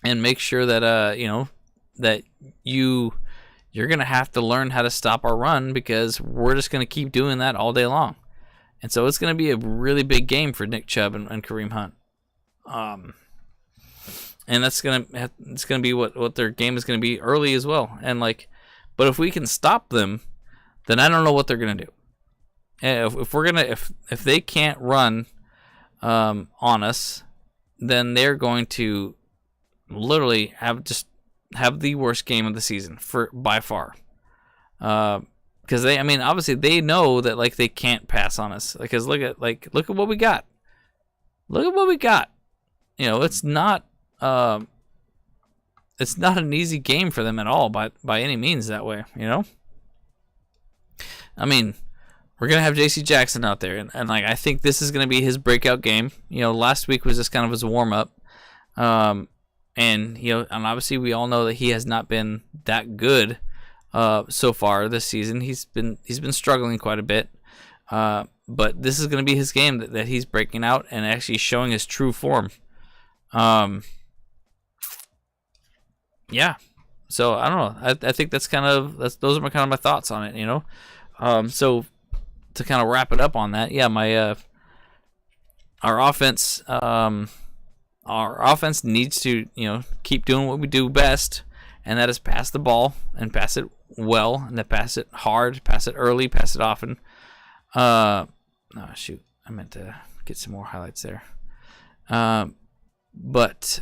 and make sure that that you're gonna have to learn how to stop our run, because we're just gonna keep doing that all day long. And so it's gonna be a really big game for Nick Chubb and Kareem Hunt. And it's gonna be what their game is gonna be early as well. And but if we can stop them, then I don't know what they're gonna do. And if they can't run on us, then they're going to literally have the worst game of the season by far. Because obviously they know that they can't pass on us. Because look at what we got. Look at what we got. It's not an easy game for them at all by any means that way. I mean, we're gonna have J.C. Jackson out there, and I think this is gonna be his breakout game. Last week was just kind of his warm up, and obviously we all know that he has not been that good so far this season. He's been struggling quite a bit, but this is gonna be his game that he's breaking out and actually showing his true form. Yeah. So I don't know. I think those are my thoughts on it. So to kind of wrap it up on that, yeah, our offense needs to keep doing what we do best, and that is pass the ball and pass it well, and to pass it hard, pass it early, pass it often. Oh shoot, I meant to get some more highlights there. But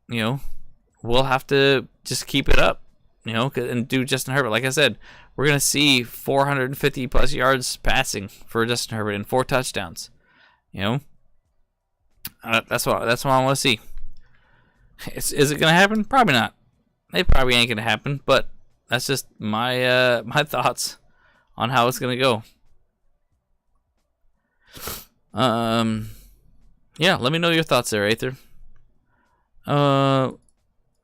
we'll have to just keep it up, and do Justin Herbert. Like I said, we're going to see 450 plus yards passing for Justin Herbert and 4 touchdowns. That's what I want to see. Is it going to happen? Probably not. It probably ain't going to happen, but that's just my my thoughts on how it's going to go. Yeah, let me know your thoughts there, Aether.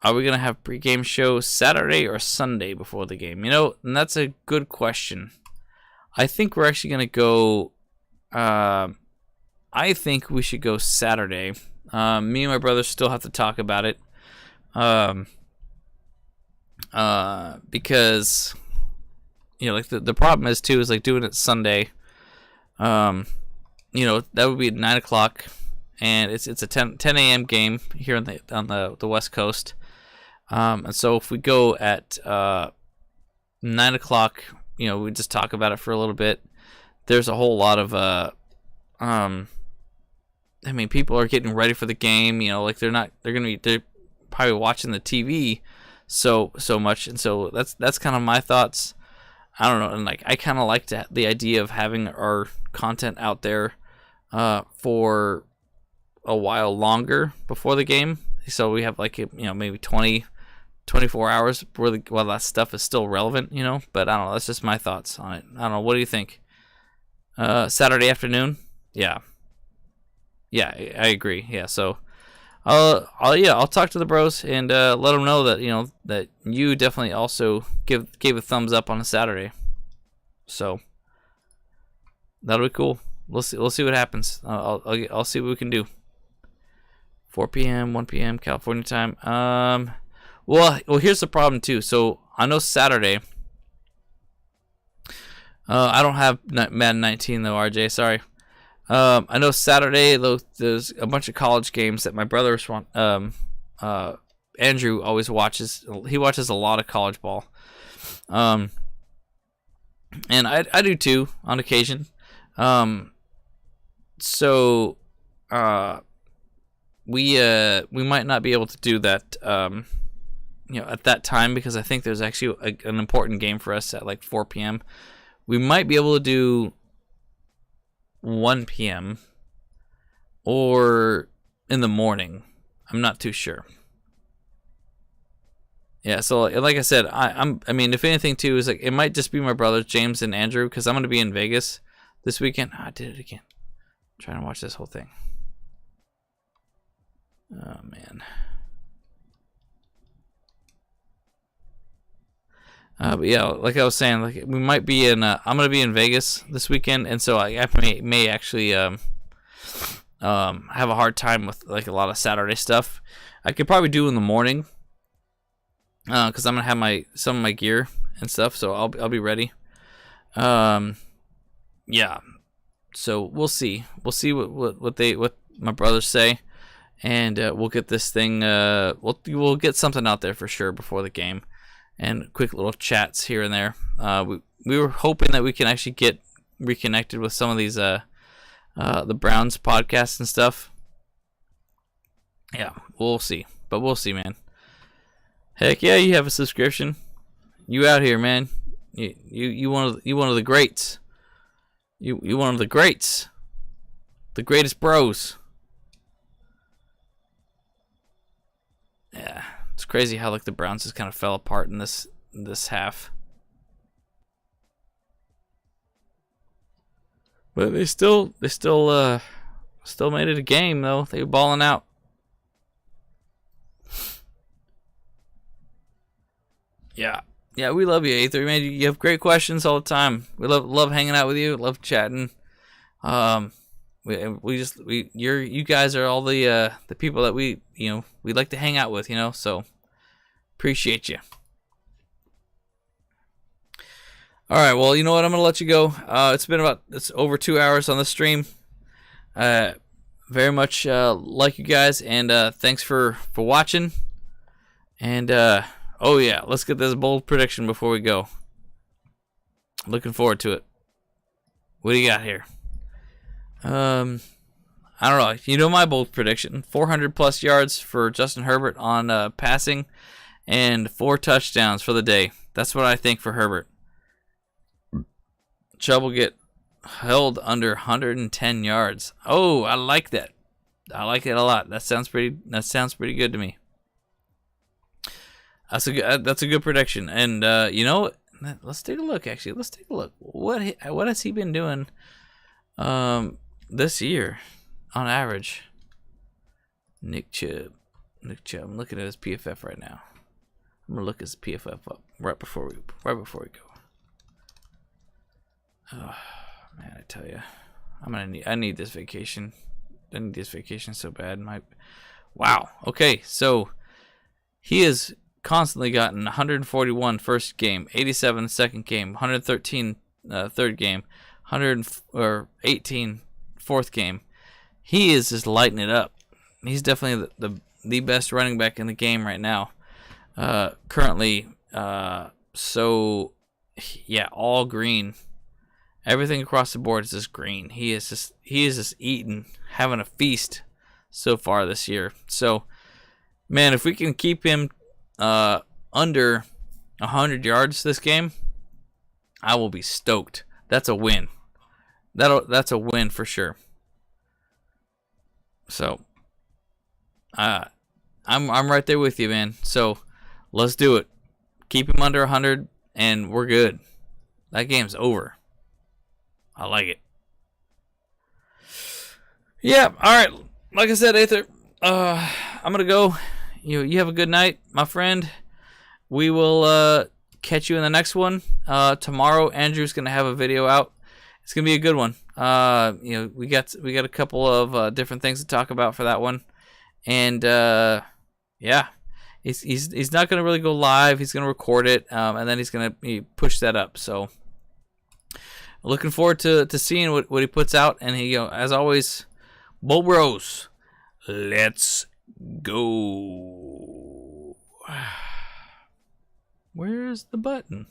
Are we going to have pregame show Saturday or Sunday before the game? And that's a good question. I think we're actually going to go... I think we should go Saturday. Me and my brother still have to talk about it. Because... the problem is, too, is doing it Sunday. That would be at 9 o'clock. And it's a 10 a.m. game here on the West Coast. And so if we go at 9 o'clock, we just talk about it for a little bit. There's a whole lot of people are getting ready for the game. They're probably watching the TV so much, and so that's kind of my thoughts. I don't know, and I kind of like the idea of having our content out there for a while longer before the game, so we have maybe 24 hours while that stuff is still relevant, but I don't know, that's just my thoughts on it. I don't know, what do you think? Saturday afternoon? Yeah, I agree. Yeah, so I'll talk to the bros and let them know that that you definitely also gave a thumbs up on a Saturday, so that'll be cool. We'll see what happens. I'll see what we can do. 4 p.m., 1 p.m. California time. Well, here's the problem too. So I know Saturday. I don't have Madden 19 though, RJ. Sorry. I know Saturday though. There's a bunch of college games that my brother, Andrew, always watches. He watches a lot of college ball. And I do too on occasion. So we might not be able to do that at that time, because I think there's actually an important game for us at like 4 p.m. We might be able to do 1 p.m. or in the morning. I'm not too sure. Yeah, so like I said, I mean, if anything too, is like it might just be my brothers James and Andrew, because I'm gonna be in Vegas this weekend. I did it again. I'm trying to watch this whole thing. Oh man. But yeah, like I was saying, like we might be in. I'm gonna be in Vegas this weekend, and so I may actually have a hard time with like a lot of Saturday stuff. I could probably do in the morning. Because I'm gonna have some of my gear and stuff, so I'll be ready. Yeah. So we'll see. We'll see what my brothers say, and we'll get this thing. We'll get something out there for sure before the game, and quick little chats here and there. We were hoping that we can actually get reconnected with some of these the Browns podcasts and stuff. Yeah, we'll see. But we'll see, man. Heck yeah, you have a subscription. You out here, man. You one of the greats. You one of the greats. The greatest bros. Yeah, it's crazy how like the Browns just kind of fell apart in this half. But they still made it a game though. They were balling out. Yeah, we love you, A3, man. You have great questions all the time. We love hanging out with you. Love chatting. You guys are all the people that we like to hang out with, So appreciate you. All right, well, you know what? I'm gonna let you go. It's over 2 hours on the stream. Very much like you guys, and thanks for watching. And oh yeah, let's get this bold prediction before we go. Looking forward to it. What do you got here? I don't know. You know my bold prediction: 400 plus yards for Justin Herbert on passing, and 4 touchdowns for the day. That's what I think for Herbert. Chubb will get held under 110 yards. Oh, I like that. I like it a lot. That sounds pretty good to me. That's a good prediction. And let's take a look. Actually, let's take a look. What has he been doing this year on average? Nick Chubb. I'm looking at his PFF right now. I'm gonna look his PFF up right before we go. Oh man, I tell you, I need this vacation. I need this vacation so bad. Wow. Okay, so he has constantly gotten 141 first game, 87 second game, 113 third game, 118 fourth game. He is just lighting it up. He's definitely the best running back in the game right now. Currently, so yeah, all green. Everything across the board is just green. He is just eating, having a feast so far this year. So, man, if we can keep him under 100 yards this game, I will be stoked. That's a win. That's a win for sure. So, I'm right there with you, man. So, let's do it. Keep him under 100, and we're good. That game's over. I like it. Yeah, all right. Like I said, Aether, I'm gonna go. You have a good night, my friend. We will catch you in the next one. Tomorrow, Andrew's gonna have a video out. It's gonna be a good one. We got a couple of different things to talk about for that one, and yeah, he's not gonna really go live. He's gonna record it, and then he's gonna push that up. So. Looking forward to seeing what he puts out, and he, as always, Bo Bros, let's go. Where's the button?